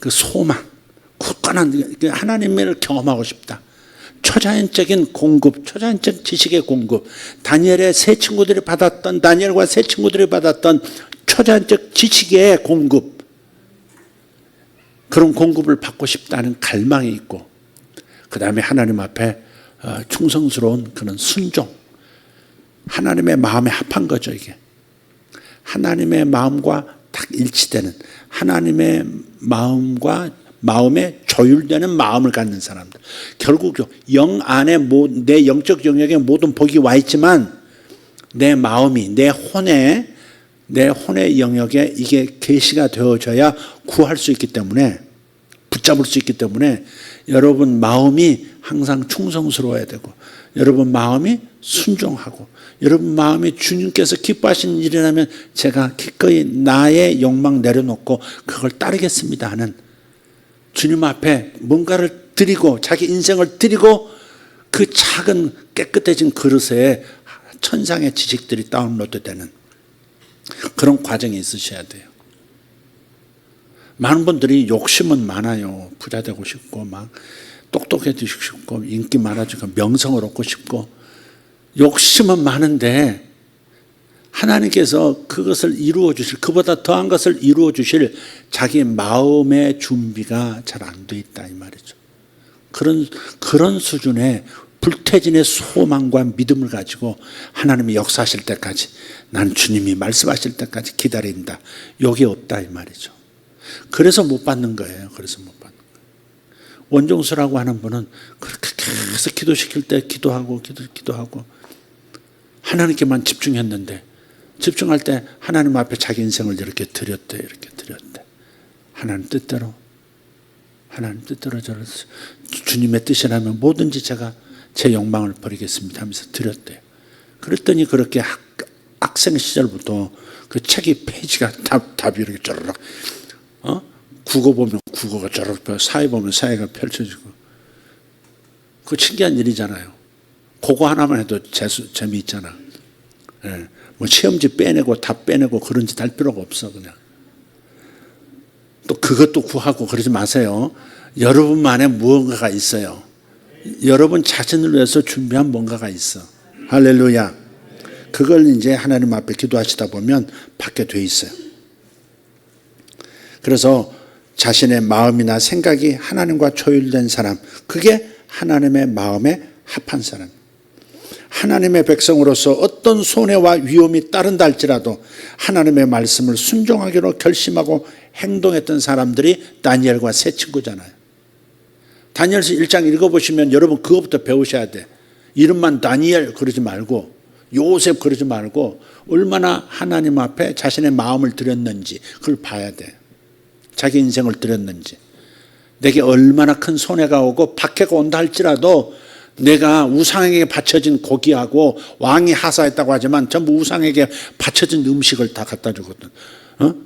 그 소망, 굳건한 하나님을 경험하고 싶다. 초자연적인 공급, 초자연적 지식의 공급, 다니엘과 세 친구들이 받았던 초자연적 지식의 공급, 그런 공급을 받고 싶다는 갈망이 있고, 그 다음에 하나님 앞에 충성스러운 그런 순종, 하나님의 마음에 합한 거죠. 이게 하나님의 마음과 딱 일치되는, 하나님의 마음에 조율되는 마음을 갖는 사람들. 결국 영 안에 내 영적 영역에 모든 복이 와 있지만 내 마음이, 내 혼의 영역에 이게 계시가 되어져야 구할 수 있기 때문에, 붙잡을 수 있기 때문에 여러분 마음이 항상 충성스러워야 되고, 여러분 마음이 순종하고, 여러분 마음이 주님께서 기뻐하시는 일이라면 제가 기꺼이 나의 욕망 내려놓고 그걸 따르겠습니다 하는, 주님 앞에 뭔가를 드리고 자기 인생을 드리고 그 작은 깨끗해진 그릇에 천상의 지식들이 다운로드되는 그런 과정이 있으셔야 돼요. 많은 분들이 욕심은 많아요. 부자 되고 싶고 막 똑똑해지고 싶고 인기 많아지고 명성을 얻고 싶고 욕심은 많은데, 하나님께서 그것을 이루어 주실, 그보다 더한 것을 이루어 주실 자기 마음의 준비가 잘 안 돼 있다 이 말이죠. 그런 수준의 불태진의 소망과 믿음을 가지고 하나님이 역사하실 때까지, 나는 주님이 말씀하실 때까지 기다린다. 여기 없다 이 말이죠. 그래서 못 받는 거예요. 원종수라고 하는 분은 그렇게 그래서 기도시킬 때 기도하고 하나님께만 집중했는데 집중할 때 하나님 앞에 자기 인생을 이렇게 드렸대. 하나님 뜻대로 저를 주님의 뜻이라면 뭐든지 제가 제 욕망을 버리겠습니다 하면서 드렸대요. 그랬더니 그렇게 학생 시절부터 그 책이 페이지가 답이 이렇게 쩌르륵, 국어 보면 국어가 쩌르륵 펴, 사회 보면 사회가 펼쳐지고, 그 신기한 일이잖아요. 그거 하나만 해도 재미있잖아. 예. 뭐 시험지 빼내고 답 빼내고 그런 짓 할 필요가 없어. 그냥 또 그것도 구하고 그러지 마세요. 여러분만의 무언가가 있어요. 여러분 자신을 위해서 준비한 뭔가가 있어. 할렐루야. 그걸 이제 하나님 앞에 기도하시다 보면 받게 돼 있어요. 그래서 자신의 마음이나 생각이 하나님과 조율된 사람, 그게 하나님의 마음에 합한 사람. 하나님의 백성으로서 어떤 손해와 위험이 따른다 할지라도 하나님의 말씀을 순종하기로 결심하고 행동했던 사람들이 다니엘과 세 친구잖아요. 다니엘서 1장 읽어보시면 여러분 그것부터 배우셔야 돼. 이름만 다니엘 그러지 말고 요셉 그러지 말고 얼마나 하나님 앞에 자신의 마음을 드렸는지 그걸 봐야 돼. 자기 인생을 드렸는지. 내게 얼마나 큰 손해가 오고 박해가 온다 할지라도 내가 우상에게 바쳐진 고기하고 왕이 하사했다고 하지만 전부 우상에게 바쳐진 음식을 다 갖다 주거든.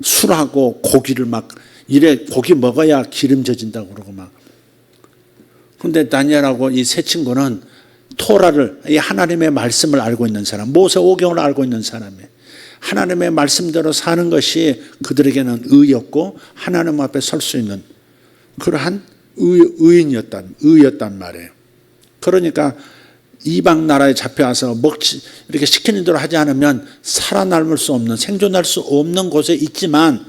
술하고 고기를 막 이래 고기 먹어야 기름 져진다고 그러고 막. 근데 다니엘하고 이 세 친구는 토라를, 이 하나님의 말씀을 알고 있는 사람, 모세오경을 알고 있는 사람이에요. 하나님의 말씀대로 사는 것이 그들에게는 의였고 하나님 앞에 설 수 있는 그러한 의였단 말이에요. 그러니까 이방 나라에 잡혀와서 이렇게 시키는 대로 하지 않으면 살아남을 수 없는, 생존할 수 없는 곳에 있지만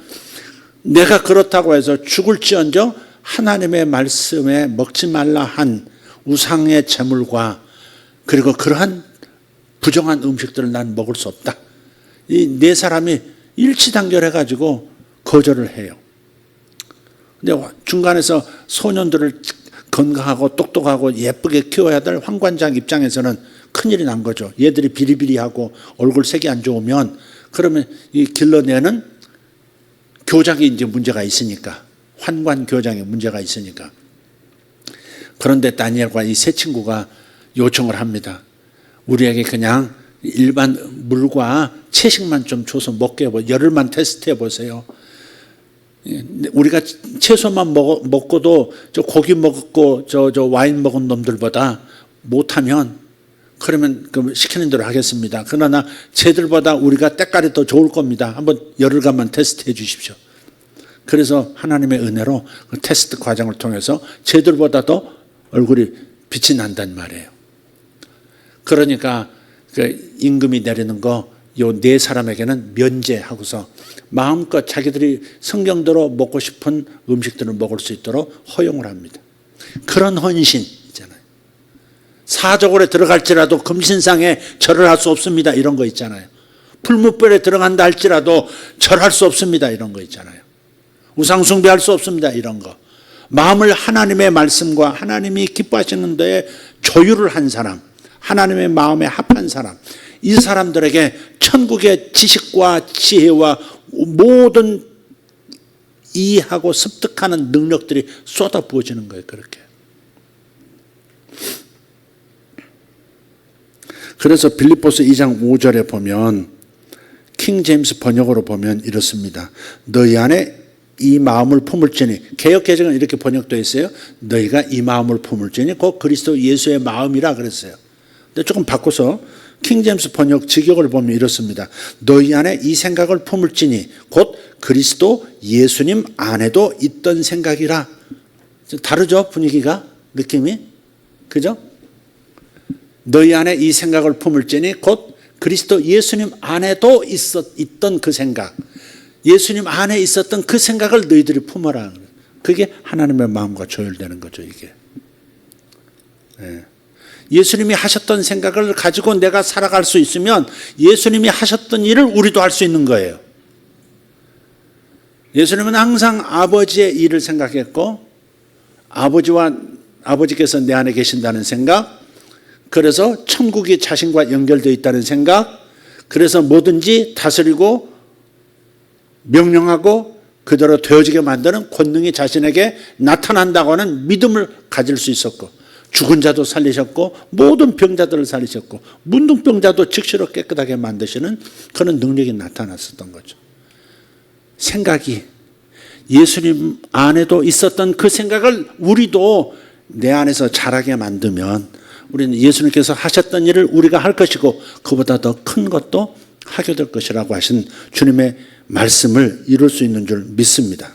내가 그렇다고 해서 죽을지언정 하나님의 말씀에 먹지 말라 한 우상의 제물과 그리고 그러한 부정한 음식들을 난 먹을 수 없다. 이 네 사람이 일치단결해가지고 거절을 해요. 근데 중간에서 소년들을 건강하고 똑똑하고 예쁘게 키워야 될 황관장 입장에서는 큰일이 난 거죠. 얘들이 비리비리하고 얼굴 색이 안 좋으면 그러면 이 길러내는 교장이 이제 문제가 있으니까, 환관 교장에 문제가 있으니까. 그런데 다니엘과 이 세 친구가 요청을 합니다. 우리에게 그냥 일반 물과 채식만 좀 줘서 먹게 해보세요. 열흘만 테스트해 보세요. 우리가 채소만 먹고도 저 고기 먹고 저 와인 먹은 놈들보다 못하면 그러면 시키는 대로 하겠습니다. 그러나 쟤들보다 우리가 때깔이 더 좋을 겁니다. 한번 열흘간만 테스트해 주십시오. 그래서 하나님의 은혜로 그 테스트 과정을 통해서 쟤들보다 더 얼굴이 빛이 난단 말이에요. 그러니까 그 임금이 내리는 거 요 네 사람에게는 면제하고서 마음껏 자기들이 성경대로 먹고 싶은 음식들을 먹을 수 있도록 허용을 합니다. 그런 헌신 있잖아요. 사적으로 들어갈지라도 금신상에 절을 할 수 없습니다. 이런 거 있잖아요. 풀무불에 들어간다 할지라도 절할 수 없습니다. 이런 거 있잖아요. 우상 숭배할 수 없습니다. 이런 거. 마음을 하나님의 말씀과 하나님이 기뻐하시는 데에 조율을 한 사람, 하나님의 마음에 합한 사람, 이 사람들에게 천국의 지식과 지혜와 모든 이해하고 습득하는 능력들이 쏟아부어지는 거예요. 그렇게. 그래서 빌립보서 2장 5절에 보면 킹 제임스 번역으로 보면 이렇습니다. 너희 안에 이 마음을 품을지니, 개역개정은 이렇게 번역되어 있어요. 너희가 이 마음을 품을지니 곧 그리스도 예수의 마음이라 그랬어요. 근데 조금 바꿔서 킹 제임스 번역 직역을 보면 이렇습니다. 너희 안에 이 생각을 품을지니 곧 그리스도 예수님 안에도 있던 생각이라. 다르죠? 분위기가? 느낌이? 그죠? 너희 안에 이 생각을 품을지니 곧 그리스도 예수님 안에도 있던 그 생각, 예수님 안에 있었던 그 생각을 너희들이 품어라. 그게 하나님의 마음과 조율되는 거죠. 이게. 네. 예수님이 하셨던 생각을 가지고 내가 살아갈 수 있으면 예수님이 하셨던 일을 우리도 할 수 있는 거예요. 예수님은 항상 아버지의 일을 생각했고 아버지와 아버지께서 내 안에 계신다는 생각, 그래서 천국이 자신과 연결되어 있다는 생각, 그래서 뭐든지 다스리고 명령하고 그대로 되어지게 만드는 권능이 자신에게 나타난다고 하는 믿음을 가질 수 있었고, 죽은 자도 살리셨고 모든 병자들을 살리셨고 문둥병자도 즉시로 깨끗하게 만드시는 그런 능력이 나타났었던 거죠. 생각이 예수님 안에도 있었던 그 생각을 우리도 내 안에서 자라게 만들면 우리는 예수님께서 하셨던 일을 우리가 할 것이고 그보다 더 큰 것도 하게 될 것이라고 하신 주님의 말씀을 이룰 수 있는 줄 믿습니다.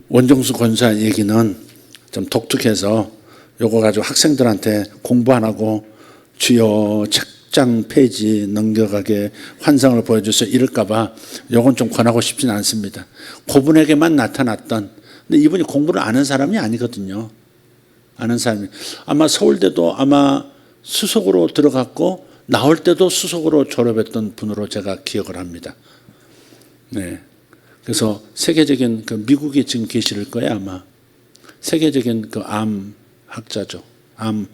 원정수 권사 얘기는 좀 독특해서 요거 가지고 학생들한테 공부 안 하고 주요 책장 페이지 넘겨가게 환상을 보여줘서 이럴까봐 요건 좀 권하고 싶지는 않습니다. 그분에게만 나타났던, 근데 이분이 공부를 아는 사람이 아니거든요. 아는 사람이 아마 서울대도 아마 수석으로 들어갔고 나올 때도 수석으로 졸업했던 분으로 제가 기억을 합니다. 네. 그래서 세계적인 그 미국에 지금 계실 거예요 아마. 세계적인 그 암 학자죠. 암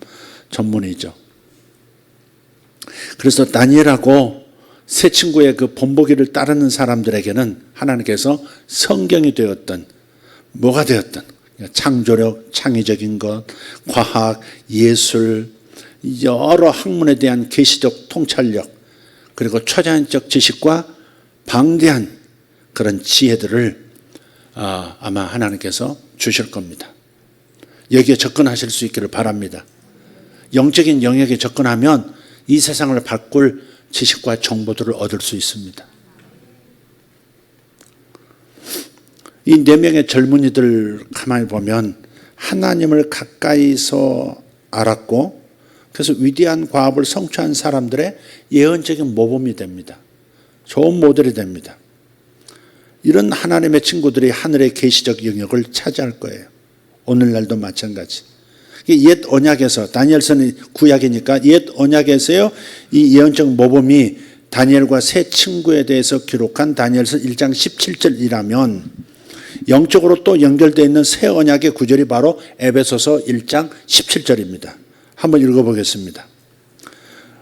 전문의죠. 그래서 다니엘하고 세 친구의 그 본보기를 따르는 사람들에게는 하나님께서 성경이 되었던, 뭐가 되었던 창조력, 창의적인 것, 과학, 예술, 여러 학문에 대한 계시적 통찰력, 그리고 초자연적 지식과 방대한 그런 지혜들을 아마 하나님께서 주실 겁니다. 여기에 접근하실 수 있기를 바랍니다. 영적인 영역에 접근하면 이 세상을 바꿀 지식과 정보들을 얻을 수 있습니다. 이 네 명의 젊은이들 가만히 보면 하나님을 가까이서 알았고 그래서 위대한 과업을 성취한 사람들의 예언적인 모범이 됩니다. 좋은 모델이 됩니다. 이런 하나님의 친구들이 하늘의 계시적 영역을 차지할 거예요. 오늘날도 마찬가지. 옛 언약에서, 다니엘서는 구약이니까 옛 언약에서요, 이 예언적 모범이 다니엘과 세 친구에 대해서 기록한 다니엘서 1장 17절이라면 영적으로 또 연결되어 있는 새 언약의 구절이 바로 에베소서 1장 17절입니다. 한번 읽어보겠습니다.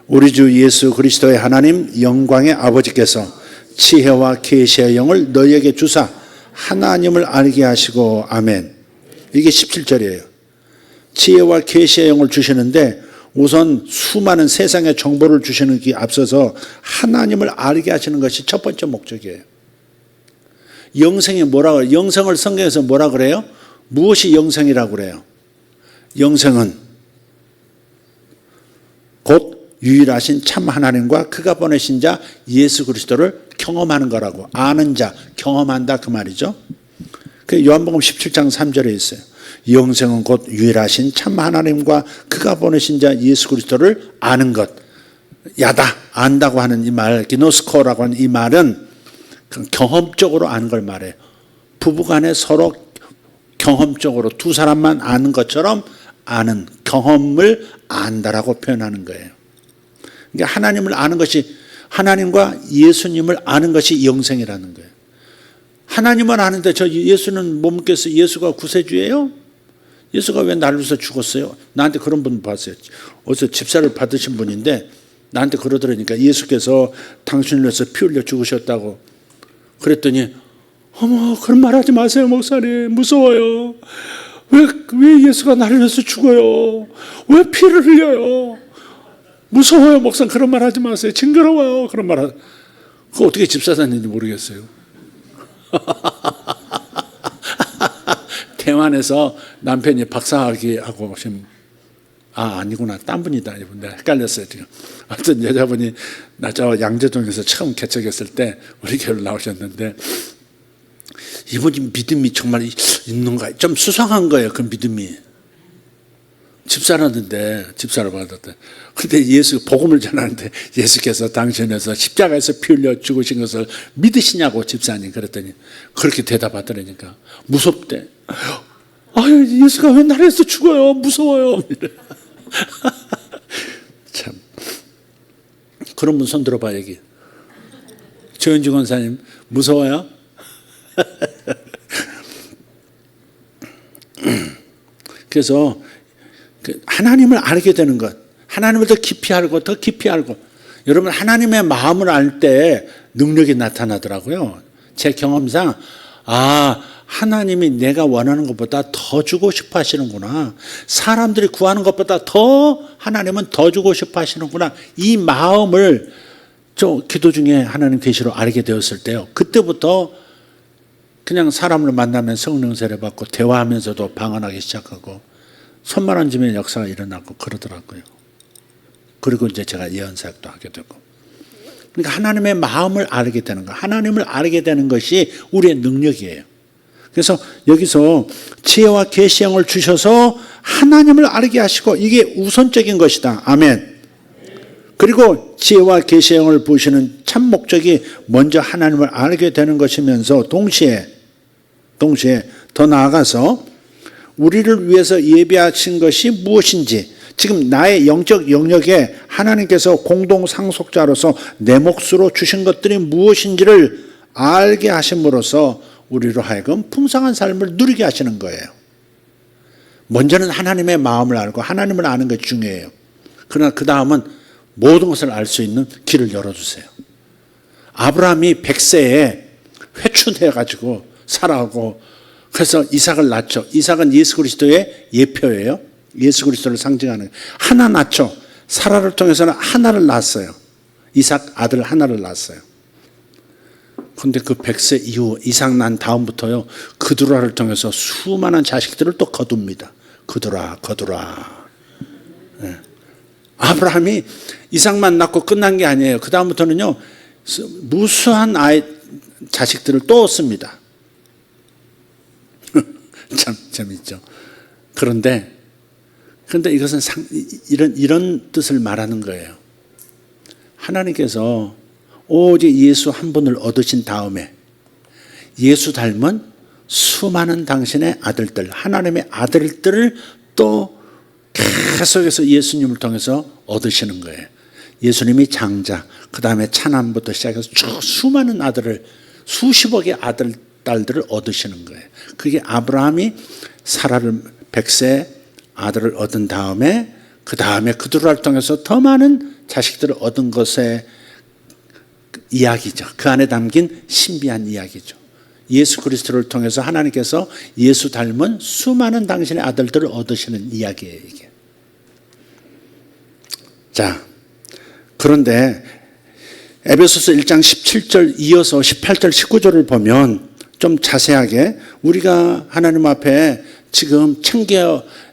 우리 주 예수 그리스도의 하나님 영광의 아버지께서 지혜와 계시의 영을 너희에게 주사 하나님을 알게 하시고 아멘. 이게 17절이에요. 지혜와 계시의 영을 주시는데 우선 수많은 세상의 정보를 주시는 게 앞서서 하나님을 알게 하시는 것이 첫 번째 목적이에요. 영생이 뭐라고 해요? 영생을 성경에서 뭐라 그래요? 무엇이 영생이라고 그래요? 영생은 곧 유일하신 참 하나님과 그가 보내신 자 예수 그리스도를 경험하는 거라고. 아는 자, 경험한다 그 말이죠. 그 요한복음 17장 3절에 있어요. 영생은 곧 유일하신 참 하나님과 그가 보내신 자 예수 그리스도를 아는 것. 야다, 안다고 하는 이 말, 기노스코라고 하는 이 말은 경험적으로 아는 걸 말해요. 부부간에 서로 경험적으로 두 사람만 아는 것처럼 아는, 경험을 안다라고 표현하는 거예요. 그러니까 하나님을 아는 것이, 하나님과 예수님을 아는 것이 영생이라는 거예요. 하나님은 아는데 저 예수는 못 믿겠어. 예수가 구세주예요? 예수가 왜 나를 위해서 죽었어요? 나한테 그런 분 봤어요. 어디서 집사를 받으신 분인데 나한테 그러더라니까 예수께서 당신을 위해서 피 흘려 죽으셨다고. 그랬더니 어머 그런 말 하지 마세요 목사님. 무서워요. 왜 예수가 나를 위해서 죽어요? 왜 피를 흘려요? 무서워요 목사님. 그런 말 하지 마세요. 징그러워요. 그런 말 하세요. 그거 어떻게 집사다는지 모르겠어요. 대만에서 남편이 박사학위하고 지금 아니구나 딴 분이다. 내가 헷갈렸어요 지금. 하여튼 여자분이 저 양재동에서 처음 개척했을 때 우리 교회로 나오셨는데 이분이 믿음이 정말 있는가 좀 수상한 거예요. 그 믿음이. 집사라는데 집사를 받았대. 그런데 예수 복음을 전하는데 예수께서 당신에서 십자가에서 피 흘려 죽으신 것을 믿으시냐고 집사님. 그랬더니 그렇게 대답하더라니까. 무섭대. 아유 예수가 왜 나를 위해서 죽어요? 무서워요. 참 그런 분 손 들어봐. 여기 조현주 권사님 무서워요? 그래서 하나님을 알게 되는 것, 하나님을 더 깊이 알고 더 깊이 알고, 여러분 하나님의 마음을 알 때 능력이 나타나더라고요. 제 경험상 하나님이 내가 원하는 것보다 더 주고 싶어 하시는구나. 사람들이 구하는 것보다 더 하나님은 더 주고 싶어 하시는구나. 이 마음을 저 기도 중에 하나님 계시로 알게 되었을 때요. 그때부터 그냥 사람을 만나면 성령 세례 받고 대화하면서도 방언하기 시작하고 손만 얹으면 역사가 일어나고 그러더라고요. 그리고 이제 제가 예언 사역도 하게 되고. 그러니까 하나님의 마음을 알게 되는 거, 하나님을 알게 되는 것이 우리의 능력이에요. 그래서 여기서 지혜와 계시형을 주셔서 하나님을 알게 하시고 이게 우선적인 것이다. 아멘. 그리고 지혜와 계시형을 보시는 참 목적이 먼저 하나님을 알게 되는 것이면서 동시에 더 나아가서 우리를 위해서 예비하신 것이 무엇인지, 지금 나의 영적 영역에 하나님께서 공동 상속자로서 내 몫으로 주신 것들이 무엇인지를 알게 하심으로써 우리로 하여금 풍성한 삶을 누리게 하시는 거예요. 먼저는 하나님의 마음을 알고 하나님을 아는 것이 중요해요. 그러나 그 다음은 모든 것을 알 수 있는 길을 열어주세요. 아브라함이 100세에 회춘해가지고 살아가고, 그래서 이삭을 낳죠. 이삭은 예수 그리스도의 예표예요. 예수 그리스도를 상징하는. 하나 낳죠. 사라를 통해서는 하나를 낳았어요. 이삭 아들 하나를 낳았어요. 그런데 그 100세 이후 이삭 난 다음부터요, 그두라를 통해서 수많은 자식들을 또 거둡니다. 거두라. 네. 아브라함이 이삭만 낳고 끝난 게 아니에요. 그 다음부터는요, 무수한 자식들을 또 얻습니다. 참 재밌죠. 그런데 이것은 이런 뜻을 말하는 거예요. 하나님께서 오직 예수 한 분을 얻으신 다음에 예수 닮은 수많은 당신의 아들들, 하나님의 아들들을 또 계속해서 예수님을 통해서 얻으시는 거예요. 예수님이 장자, 그 다음에 차남부터 시작해서 쭉 수많은 아들을, 수십억의 아들, 딸들을 얻으시는 거예요. 그게 아브라함이 사라를 100세 아들을 얻은 다음에 그 다음에 그두라를 통해서 더 많은 자식들을 얻은 것의 이야기죠. 그 안에 담긴 신비한 이야기죠. 예수 그리스도를 통해서 하나님께서 예수 닮은 수많은 당신의 아들들을 얻으시는 이야기예요, 이게. 자, 그런데 에베소서 1장 17절 이어서 18절 19절을 보면 좀 자세하게 우리가 하나님 앞에 지금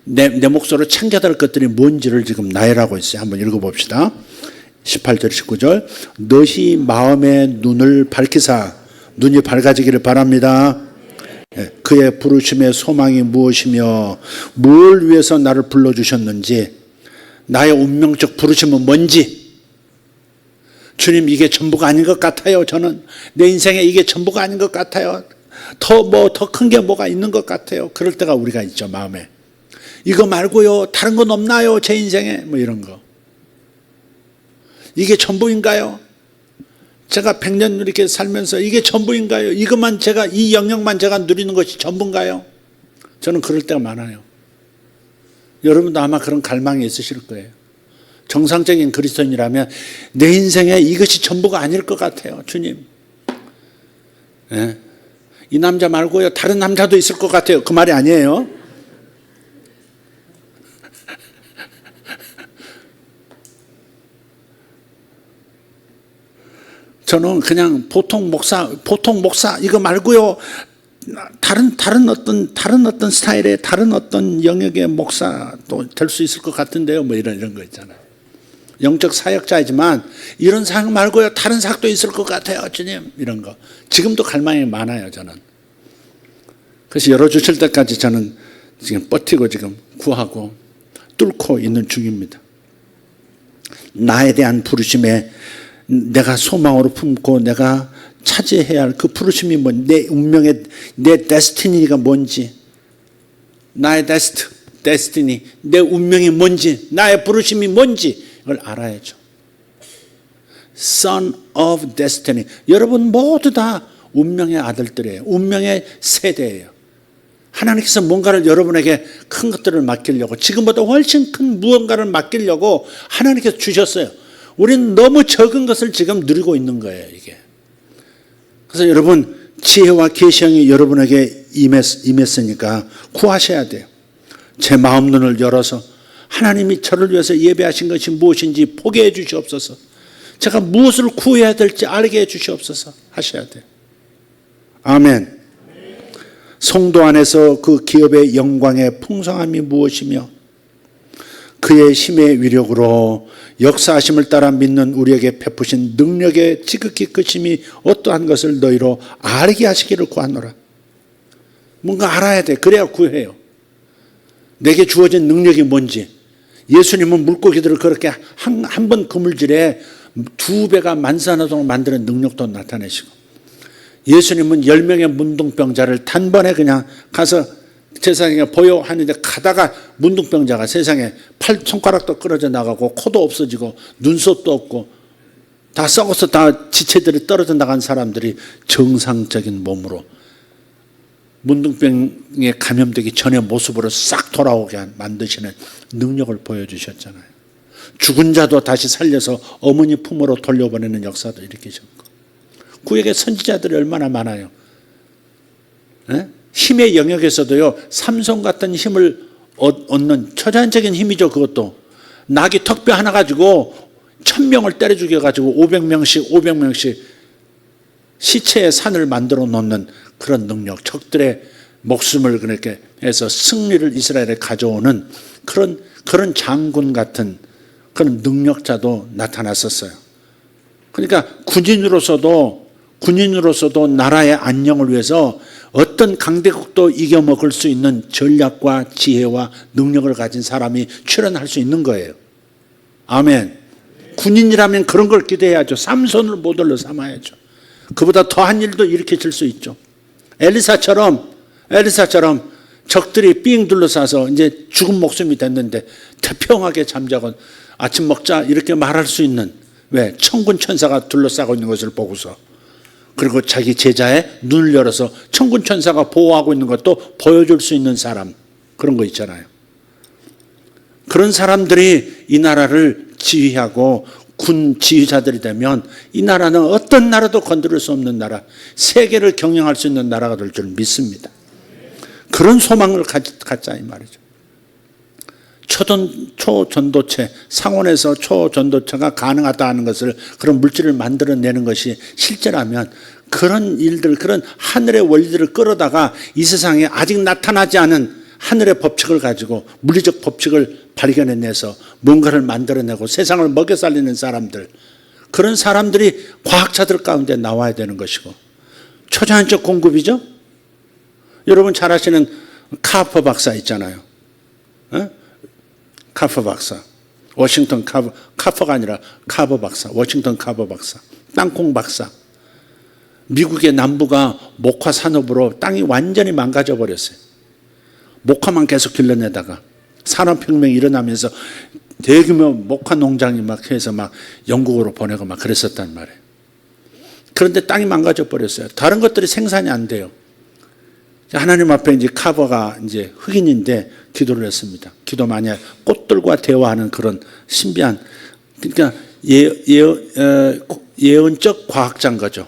내 몫으로 챙겨야 될 것들이 뭔지를 지금 나열하고 있어요. 한번 읽어봅시다. 18절 19절. 너희 마음의 눈을 밝히사, 눈이 밝아지기를 바랍니다. 그의 부르심의 소망이 무엇이며 뭘 위해서 나를 불러주셨는지, 나의 운명적 부르심은 뭔지. 주님, 이게 전부가 아닌 것 같아요. 저는 내 인생에 이게 전부가 아닌 것 같아요. 더 큰 게 뭐가 있는 것 같아요. 그럴 때가 우리가 있죠, 마음에. 이거 말고요, 다른 건 없나요, 제 인생에? 뭐 이런 거. 이게 전부인가요? 제가 100년 이렇게 살면서 이게 전부인가요? 이 영역만 제가 누리는 것이 전부인가요? 저는 그럴 때가 많아요. 여러분도 아마 그런 갈망이 있으실 거예요. 정상적인 그리스도인이라면 내 인생에 이것이 전부가 아닐 것 같아요, 주님. 네. 이 남자 말고요, 다른 남자도 있을 것 같아요. 그 말이 아니에요. 저는 그냥 보통 목사 이거 말고요, 다른 어떤 스타일의 다른 어떤 영역의 목사도 될 수 있을 것 같은데요. 뭐 이런 거 있잖아요. 영적 사역자이지만 이런 사역 말고요, 다른 사역도 있을 것 같아요, 주님. 이런 거. 지금도 갈망이 많아요, 저는. 그래서 열어주실 때까지 저는 지금 버티고 지금 구하고 뚫고 있는 중입니다. 나에 대한 부르심에 내가 소망으로 품고 내가 차지해야 할 그 부르심이 내 운명의, 내 데스티니가 뭔지, 나의 데스티니, 내 운명이 뭔지, 나의 부르심이 뭔지 이걸 알아야죠. Son of Destiny. 여러분 모두 다 운명의 아들들이에요. 운명의 세대예요. 하나님께서 뭔가를 여러분에게 큰 것들을 맡기려고, 지금보다 훨씬 큰 무언가를 맡기려고 하나님께서 주셨어요. 우리는 너무 적은 것을 지금 누리고 있는 거예요, 이게. 그래서 여러분, 지혜와 계시형이 여러분에게 임했으니까 구하셔야 돼요. 제 마음 눈을 열어서 하나님이 저를 위해서 예배하신 것이 무엇인지 보게 해 주시옵소서. 제가 무엇을 구해야 될지 알게 해 주시옵소서 하셔야 돼요. 아멘. 성도 안에서 그 기업의 영광의 풍성함이 무엇이며 그의 힘의 위력으로 역사하심을 따라 믿는 우리에게 베푸신 능력의 지극히 크심이 어떠한 것을 너희로 알게 하시기를 구하노라. 뭔가 알아야 돼. 그래야 구해요. 내게 주어진 능력이 뭔지. 예수님은 물고기들을 그렇게 한 번 그물질에 2배가 만사나동을 만드는 능력도 나타내시고, 예수님은 10명의 문둥병자를 단번에 그냥 가서 세상에 보여 하는데 가다가 문둥병자가 세상에 팔 손가락도 끊어져 나가고 코도 없어지고 눈썹도 없고 다 썩어서 다 지체들이 떨어져 나간 사람들이 정상적인 몸으로 문둥병에 감염되기 전의 모습으로 싹 돌아오게 만드시는 능력을 보여주셨잖아요. 죽은 자도 다시 살려서 어머니 품으로 돌려보내는 역사도 일으키셨고, 구약의 선지자들이 얼마나 많아요. 힘의 영역에서도요, 삼손 같은 힘을 얻는 초자연적인 힘이죠. 그것도 낙이 턱뼈 하나 가지고 1000명을 때려 죽여가지고 500명씩 시체의 산을 만들어 놓는 그런 능력, 적들의 목숨을 그렇게 해서 승리를 이스라엘에 가져오는 그런 장군 같은 그런 능력자도 나타났었어요. 그러니까 군인으로서도 나라의 안녕을 위해서 어떤 강대국도 이겨먹을 수 있는 전략과 지혜와 능력을 가진 사람이 출연할 수 있는 거예요. 아멘. 군인이라면 그런 걸 기대해야죠. 삼손을 모델로 삼아야죠. 그보다 더한 일도 일으켜질 수 있죠. 엘리사처럼 적들이 삥 둘러싸서 이제 죽은 목숨이 됐는데 태평하게 잠자고 아침 먹자 이렇게 말할 수 있는, 왜? 천군 천사가 둘러싸고 있는 것을 보고서, 그리고 자기 제자의 눈을 열어서 천군 천사가 보호하고 있는 것도 보여줄 수 있는 사람, 그런 거 있잖아요. 그런 사람들이 이 나라를 지휘하고 군 지휘자들이 되면 이 나라는 어떤 나라도 건드릴 수 없는 나라, 세계를 경영할 수 있는 나라가 될 줄 믿습니다. 그런 소망을 갖자 이 말이죠. 초전도체, 상온에서 초전도체가 가능하다 하는 것을, 그런 물질을 만들어내는 것이 실제라면 그런 일들, 그런 하늘의 원리들을 끌어다가 이 세상에 아직 나타나지 않은 하늘의 법칙을 가지고, 물리적 법칙을 발견해내서 뭔가를 만들어내고 세상을 먹여 살리는 사람들, 그런 사람들이 과학자들 가운데 나와야 되는 것이고, 초자연적 공급이죠. 여러분 잘 아시는 카퍼 박사 있잖아요. 카퍼 박사, 워싱턴 카퍼가 아니라 카버 박사, 워싱턴 카버 박사, 땅콩 박사. 미국의 남부가 목화 산업으로 땅이 완전히 망가져 버렸어요. 목화만 계속 길러내다가 산업혁명이 일어나면서 대규모 목화 농장이 막 해서 막 영국으로 보내고 막 그랬었단 말이에요. 그런데 땅이 망가져 버렸어요. 다른 것들이 생산이 안 돼요. 하나님 앞에 이제 카버가 이제 흑인인데 기도를 했습니다. 기도 많이 해요. 꽃들과 대화하는 그런 신비한, 그러니까 예언적 과학자인 거죠.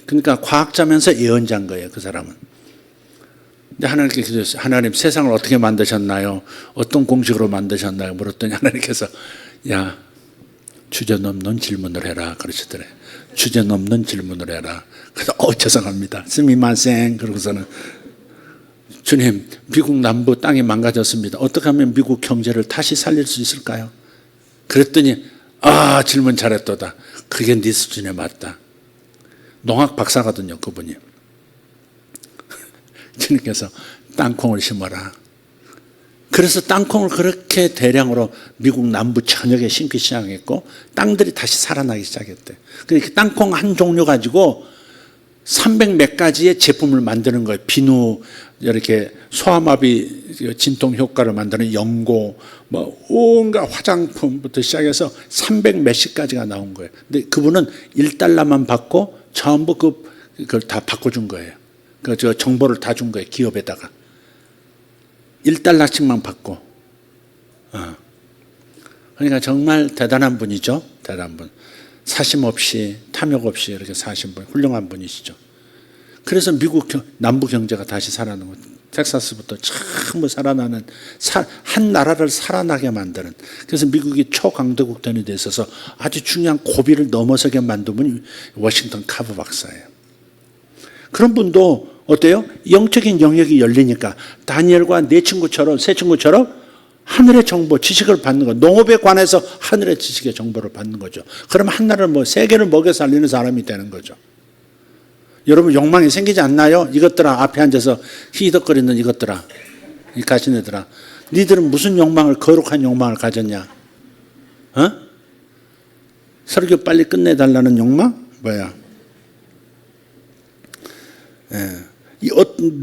그러니까 과학자면서 예언자인 거예요, 그 사람은. 근데 하나님께 기도했어요. 하나님, 세상을 어떻게 만드셨나요? 어떤 공식으로 만드셨나요? 물었더니 하나님께서, 야, 주제넘는 질문을 해라 그러시더래. 주제넘는 질문을 해라. 그래서 죄송합니다. 스미마생. 그러고서는, 주님, 미국 남부 땅이 망가졌습니다. 어떻게 하면 미국 경제를 다시 살릴 수 있을까요? 그랬더니 질문 잘했도다. 그게 네 수준에 맞다. 농학 박사거든요, 그분이. 주님께서 땅콩을 심어라. 그래서 땅콩을 그렇게 대량으로 미국 남부 전역에 심기 시작했고, 땅들이 다시 살아나기 시작했대. 그러니까 땅콩 한 종류 가지고 300 몇 가지의 제품을 만드는 거예요. 비누, 이렇게 소아마비 진통 효과를 만드는 연고, 뭐 온갖 화장품부터 시작해서 300 몇십 가지가 나온 거예요. 근데 그분은 $1만 받고 전부 그걸 다 바꿔준 거예요. 저 정보를 다 준 거예요. 기업에다가. $1씩만 받고. 그러니까 정말 대단한 분이죠. 대단한 분. 사심 없이 탐욕 없이 이렇게 사신 분, 훌륭한 분이시죠. 그래서 미국 남부 경제가 다시 살아나고 텍사스부터 전부 살아나는 한 나라를 살아나게 만드는, 그래서 미국이 초강대국권이 돼 있어서 아주 중요한 고비를 넘어서게 만든 분이 워싱턴 카버 박사예요. 그런 분도 어때요? 영적인 영역이 열리니까 다니엘과 세 친구처럼 하늘의 정보, 지식을 받는 거, 농업에 관해서 하늘의 지식의 정보를 받는 거죠. 그러면 한 나라를 세계를 먹여 살리는 사람이 되는 거죠. 여러분 욕망이 생기지 않나요? 이것들아, 앞에 앉아서 희덕거리는 이것들아, 이 가시네들아, 니들은 무슨 욕망을, 거룩한 욕망을 가졌냐? 설교 빨리 끝내달라는 욕망? 뭐야?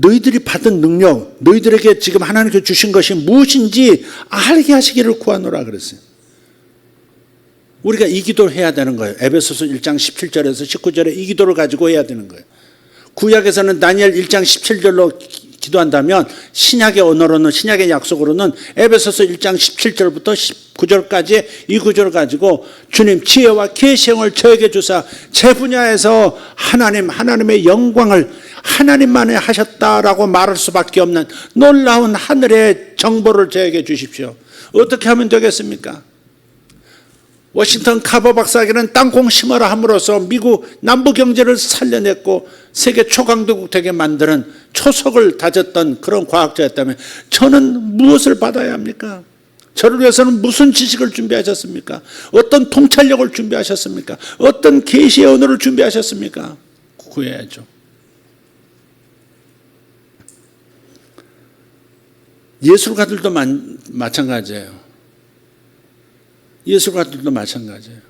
너희들이 받은 능력, 너희들에게 지금 하나님께서 주신 것이 무엇인지 알게 하시기를 구하노라 그랬어요. 우리가 이 기도를 해야 되는 거예요. 에베소서 1장 17절에서 19절에 이 기도를 가지고 해야 되는 거예요. 구약에서는 다니엘 1장 17절로 기도한다면 신약의 언어로는, 신약의 약속으로는 에베소서 1장 17절부터 19절까지 이 구절을 가지고 주님 지혜와 계시형을 저에게 주사 제 분야에서 하나님의 영광을 하나님만이 하셨다라고 말할 수밖에 없는 놀라운 하늘의 정보를 저에게 주십시오. 어떻게 하면 되겠습니까? 워싱턴 카버 박사에게는 땅콩 심어라 함으로써 미국 남부 경제를 살려냈고 세계 초강대국 되게 만드는 초석을 다졌던 그런 과학자였다면 저는 무엇을 받아야 합니까? 저를 위해서는 무슨 지식을 준비하셨습니까? 어떤 통찰력을 준비하셨습니까? 어떤 계시의 언어를 준비하셨습니까? 구해야죠. 예술가들도 마찬가지예요. 예술가들도 마찬가지예요.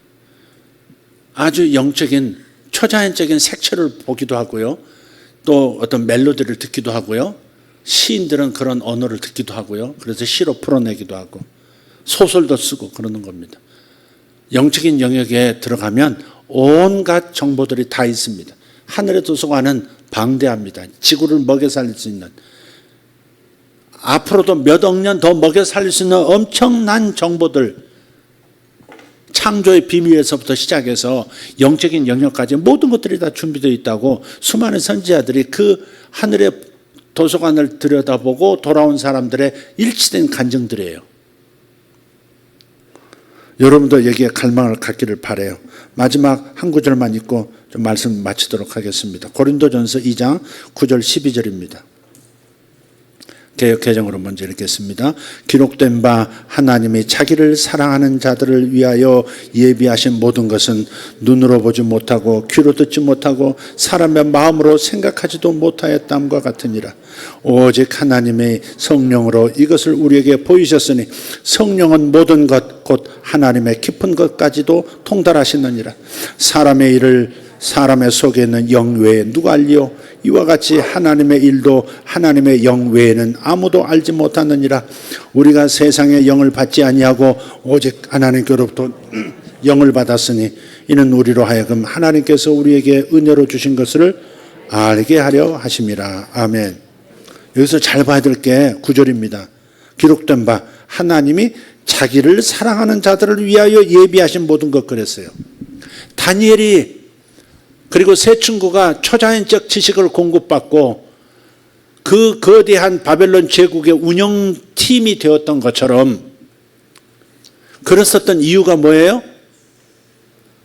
아주 영적인 초자연적인 색채를 보기도 하고요. 또 어떤 멜로디를 듣기도 하고요. 시인들은 그런 언어를 듣기도 하고요. 그래서 시로 풀어내기도 하고 소설도 쓰고 그러는 겁니다. 영적인 영역에 들어가면 온갖 정보들이 다 있습니다. 하늘의 도서관은 방대합니다. 지구를 먹여 살릴 수 있는, 앞으로도 몇 억 년 더 먹여 살릴 수 있는 엄청난 정보들, 창조의 비밀에서부터 시작해서 영적인 영역까지 모든 것들이 다 준비되어 있다고 수많은 선지자들이 그 하늘의 도서관을 들여다보고 돌아온 사람들의 일치된 간증들이에요. 여러분도 여기에 갈망을 갖기를 바라요. 마지막 한 구절만 읽고 좀 말씀 마치도록 하겠습니다. 고린도전서 2장 9절 12절입니다. 개역 개정으로 먼저 읽겠습니다. 기록된 바 하나님이 자기를 사랑하는 자들을 위하여 예비하신 모든 것은 눈으로 보지 못하고 귀로 듣지 못하고 사람의 마음으로 생각하지도 못하였담과 같으니라. 오직 하나님의 성령으로 이것을 우리에게 보이셨으니 성령은 모든 것 곧 하나님의 깊은 것까지도 통달하시느니라. 사람의 일을 사람의 속에 있는 영 외에 누가 알리요? 이와 같이 하나님의 일도 하나님의 영 외에는 아무도 알지 못하느니라. 우리가 세상의 영을 받지 아니하고 오직 하나님께로부터 영을 받았으니 이는 우리로 하여금 하나님께서 우리에게 은혜로 주신 것을 알게 하려 하심이라. 아멘. 여기서 잘 봐야 될 게 9절입니다. 기록된 바 하나님이 자기를 사랑하는 자들을 위하여 예비하신 모든 것 그랬어요. 다니엘이 그리고 세 친구가 초자연적 지식을 공급받고 그 거대한 바벨론 제국의 운영팀이 되었던 것처럼 그랬었던 이유가 뭐예요?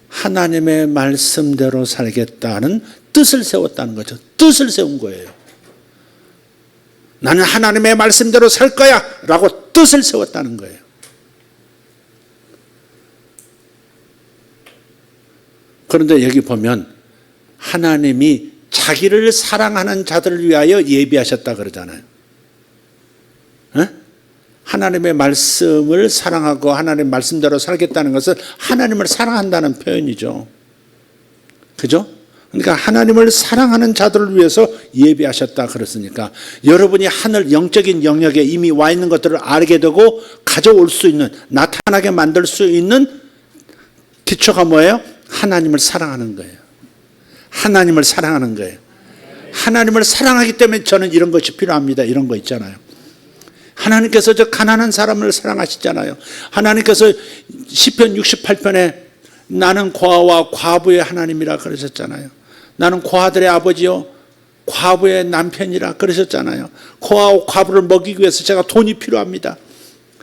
하나님의 말씀대로 살겠다는 뜻을 세웠다는 거죠. 뜻을 세운 거예요. 나는 하나님의 말씀대로 살 거야 라고 뜻을 세웠다는 거예요. 그런데 여기 보면 하나님이 자기를 사랑하는 자들을 위하여 예비하셨다 그러잖아요. 하나님의 말씀을 사랑하고 하나님의 말씀대로 살겠다는 것은 하나님을 사랑한다는 표현이죠. 그죠? 그러니까 하나님을 사랑하는 자들을 위해서 예비하셨다 그랬으니까 여러분이 하늘 영적인 영역에 이미 와 있는 것들을 알게 되고 가져올 수 있는, 나타나게 만들 수 있는 기초가 뭐예요? 하나님을 사랑하는 거예요. 하나님을 사랑하는 거예요. 하나님을 사랑하기 때문에 저는 이런 것이 필요합니다. 이런 거 있잖아요. 하나님께서 저 가난한 사람을 사랑하시잖아요. 하나님께서 시편 68편에 나는 고아와 과부의 하나님이라 그러셨잖아요. 나는 고아들의 아버지요 과부의 남편이라 그러셨잖아요. 고아와 과부를 먹이기 위해서 제가 돈이 필요합니다.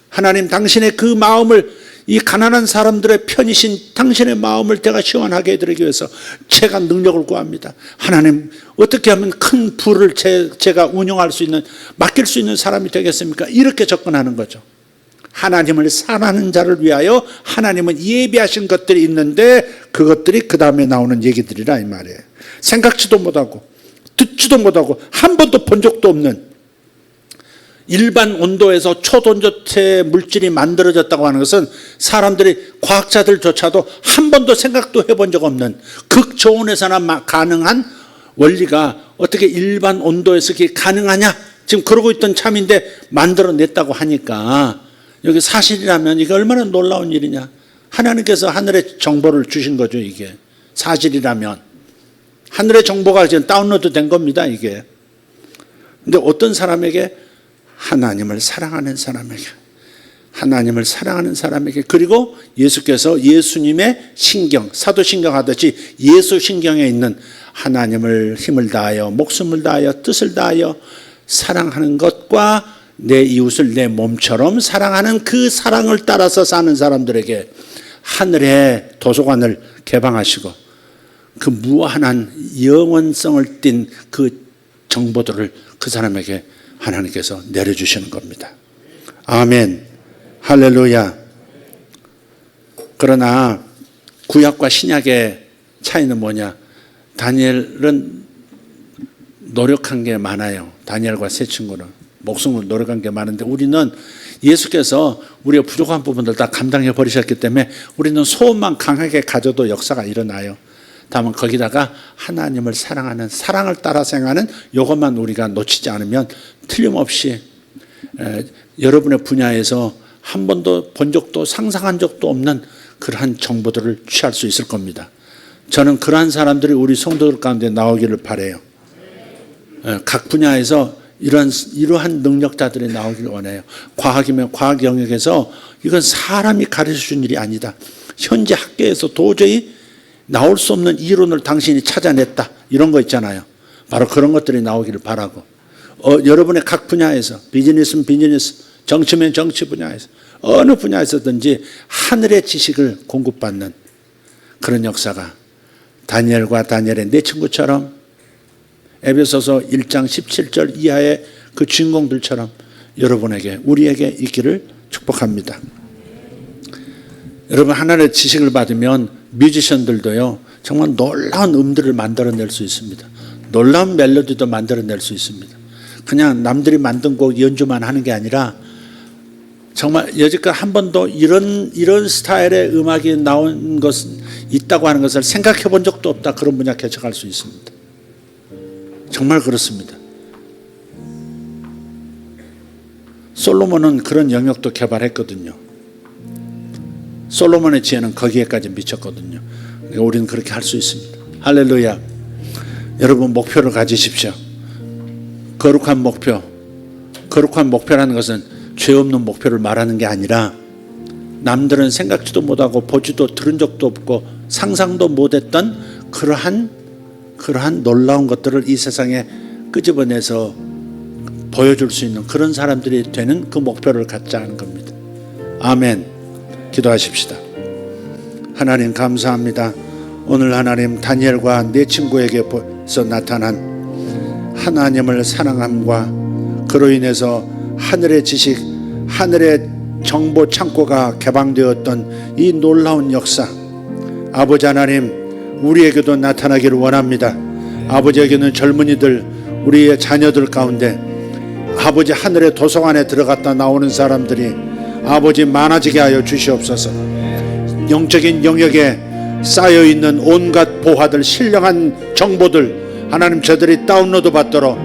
하나님, 당신의 그 마음을, 이 가난한 사람들의 편이신 당신의 마음을 제가 시원하게 해드리기 위해서 제가 능력을 구합니다. 하나님, 어떻게 하면 큰 부를 제가 운영할 수 있는, 맡길 수 있는 사람이 되겠습니까? 이렇게 접근하는 거죠. 하나님을 사랑하는 자를 위하여 하나님은 예비하신 것들이 있는데 그것들이 그 다음에 나오는 얘기들이라 이 말이에요. 생각지도 못하고 듣지도 못하고 한 번도 본 적도 없는 일반 온도에서 초동조체 물질이 만들어졌다고 하는 것은 사람들이, 과학자들조차도 한 번도 생각도 해본 적 없는 극저온에서나 가능한 원리가 어떻게 일반 온도에서 그게 가능하냐, 지금 그러고 있던 참인데 만들어냈다고 하니까 여기 사실이라면 이게 얼마나 놀라운 일이냐. 하나님께서 하늘의 정보를 주신 거죠. 이게 사실이라면 하늘의 정보가 지금 다운로드 된 겁니다. 이게. 근데 어떤 사람에게? 하나님을 사랑하는 사람에게, 하나님을 사랑하는 사람에게, 그리고 예수께서 예수님의 신경, 사도신경 하듯이 예수 신경에 있는 하나님을 힘을 다하여 목숨을 다하여 뜻을 다하여 사랑하는 것과 내 이웃을 내 몸처럼 사랑하는 그 사랑을 따라서 사는 사람들에게 하늘의 도서관을 개방하시고 그 무한한 영원성을 띤 그 정보들을 그 사람에게 하나님께서 내려주시는 겁니다. 아멘. 할렐루야. 그러나 구약과 신약의 차이는 뭐냐? 다니엘은 노력한 게 많아요. 다니엘과 세 친구는 목숨을 노력한 게 많은데 우리는 예수께서 우리가 부족한 부분들 다 감당해 버리셨기 때문에 우리는 소원만 강하게 가져도 역사가 일어나요. 다만 거기다가 하나님을 사랑하는, 사랑을 따라 생각하는 이것만 우리가 놓치지 않으면 틀림없이 여러분의 분야에서 한 번도 본 적도 상상한 적도 없는 그러한 정보들을 취할 수 있을 겁니다. 저는 그러한 사람들이 우리 성도들 가운데 나오기를 바라요. 각 분야에서 이러한 능력자들이 나오기를 원해요. 과학이면 과학 영역에서 이건 사람이 가르쳐준 일이 아니다. 현재 학계에서 도저히 나올 수 없는 이론을 당신이 찾아냈다. 이런 거 있잖아요. 바로 그런 것들이 나오기를 바라고, 여러분의 각 분야에서, 비즈니스면 비즈니스, 정치면 정치 분야에서, 어느 분야에서든지 하늘의 지식을 공급받는 그런 역사가 다니엘과 다니엘의 네 친구처럼, 에베소서 1장 17절 이하의 그 주인공들처럼 여러분에게, 우리에게 있기를 축복합니다. 여러분, 하나님의 지식을 받으면 뮤지션들도요 정말 놀라운 음들을 만들어낼 수 있습니다. 놀라운 멜로디도 만들어낼 수 있습니다. 그냥 남들이 만든 곡 연주만 하는 게 아니라 정말 여지껏 한 번도 이런 스타일의 음악이 나온 것은 있다고 하는 것을 생각해 본 적도 없다. 그런 분야 개척할 수 있습니다. 정말 그렇습니다. 솔로몬은 그런 영역도 개발했거든요. 솔로몬의 지혜는 거기에까지 미쳤거든요. 그러니까 우리는 그렇게 할 수 있습니다. 할렐루야. 여러분, 목표를 가지십시오. 거룩한 목표. 거룩한 목표라는 것은 죄 없는 목표를 말하는 게 아니라 남들은 생각지도 못하고 보지도 들은 적도 없고 상상도 못했던 그러한 놀라운 것들을 이 세상에 끄집어내서 보여줄 수 있는 그런 사람들이 되는 그 목표를 갖자 하는 겁니다. 아멘. 기도하십시다. 하나님, 감사합니다. 오늘 하나님, 다니엘과 네 친구에게서 나타난 하나님을 사랑함과 그로 인해서 하늘의 지식, 하늘의 정보 창고가 개방되었던 이 놀라운 역사, 아버지 하나님, 우리에게도 나타나기를 원합니다. 아버지에게는 젊은이들, 우리의 자녀들 가운데 아버지 하늘의 도서관에 들어갔다 나오는 사람들이 아버지 많아지게 하여 주시옵소서. 영적인 영역에 쌓여있는 온갖 보화들, 신령한 정보들 하나님 저들이 다운로드 받도록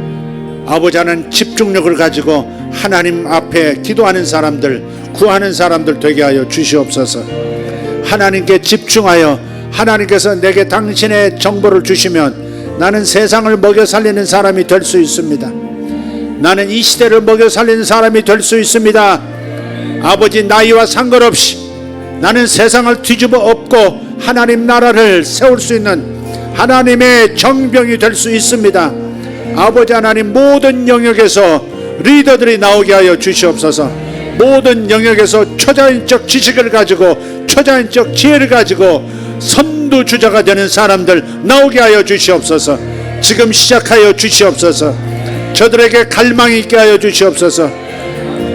아버지 하나님 집중력을 가지고 하나님 앞에 기도하는 사람들, 구하는 사람들 되게 하여 주시옵소서. 하나님께 집중하여 하나님께서 내게 당신의 정보를 주시면 나는 세상을 먹여 살리는 사람이 될 수 있습니다. 나는 이 시대를 먹여 살리는 사람이 될 수 있습니다. 아버지, 나이와 상관없이 나는 세상을 뒤집어 엎고 하나님 나라를 세울 수 있는 하나님의 정병이 될 수 있습니다. 아버지 하나님, 모든 영역에서 리더들이 나오게 하여 주시옵소서. 모든 영역에서 초자연적 지식을 가지고 초자연적 지혜를 가지고 선두주자가 되는 사람들 나오게 하여 주시옵소서. 지금 시작하여 주시옵소서. 저들에게 갈망이 있게 하여 주시옵소서.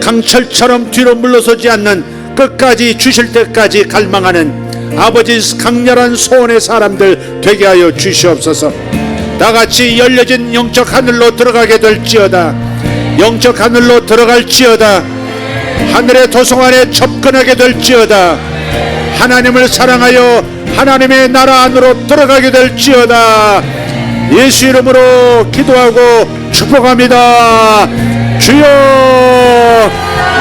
강철처럼 뒤로 물러서지 않는 끝까지 주실 때까지 갈망하는 아버지 강렬한 소원의 사람들 되게 하여 주시옵소서. 다같이 열려진 영적 하늘로 들어가게 될지어다. 영적 하늘로 들어갈지어다. 하늘의 도성 안에 접근하게 될지어다. 하나님을 사랑하여 하나님의 나라 안으로 들어가게 될지어다. 예수 이름으로 기도하고 축복합니다. 주여,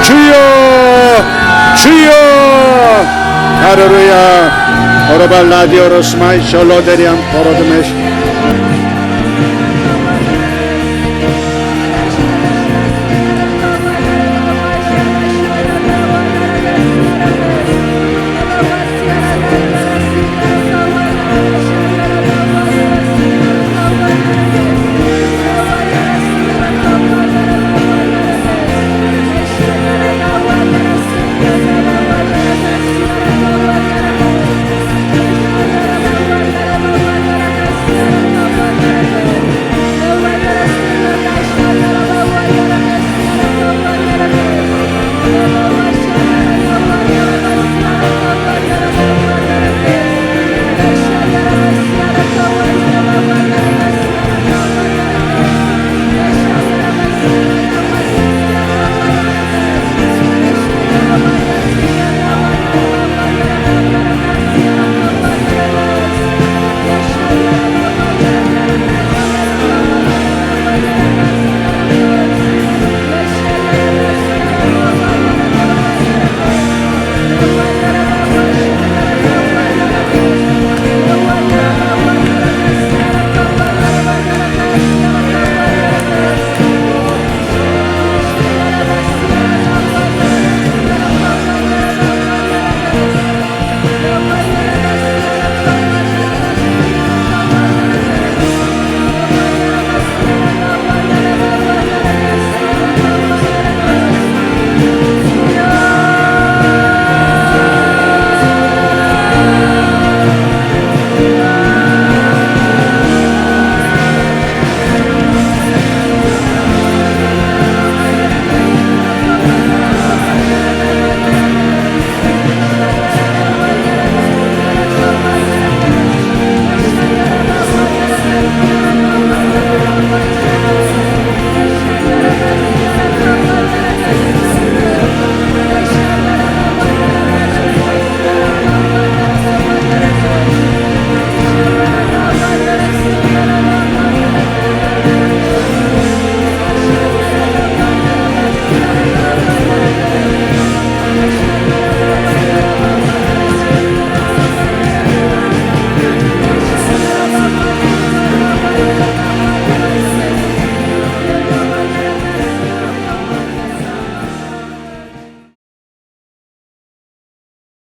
주여, 주여. 할렐루야. 오르발 라디오로 스마이 셜로데리안 포로드메시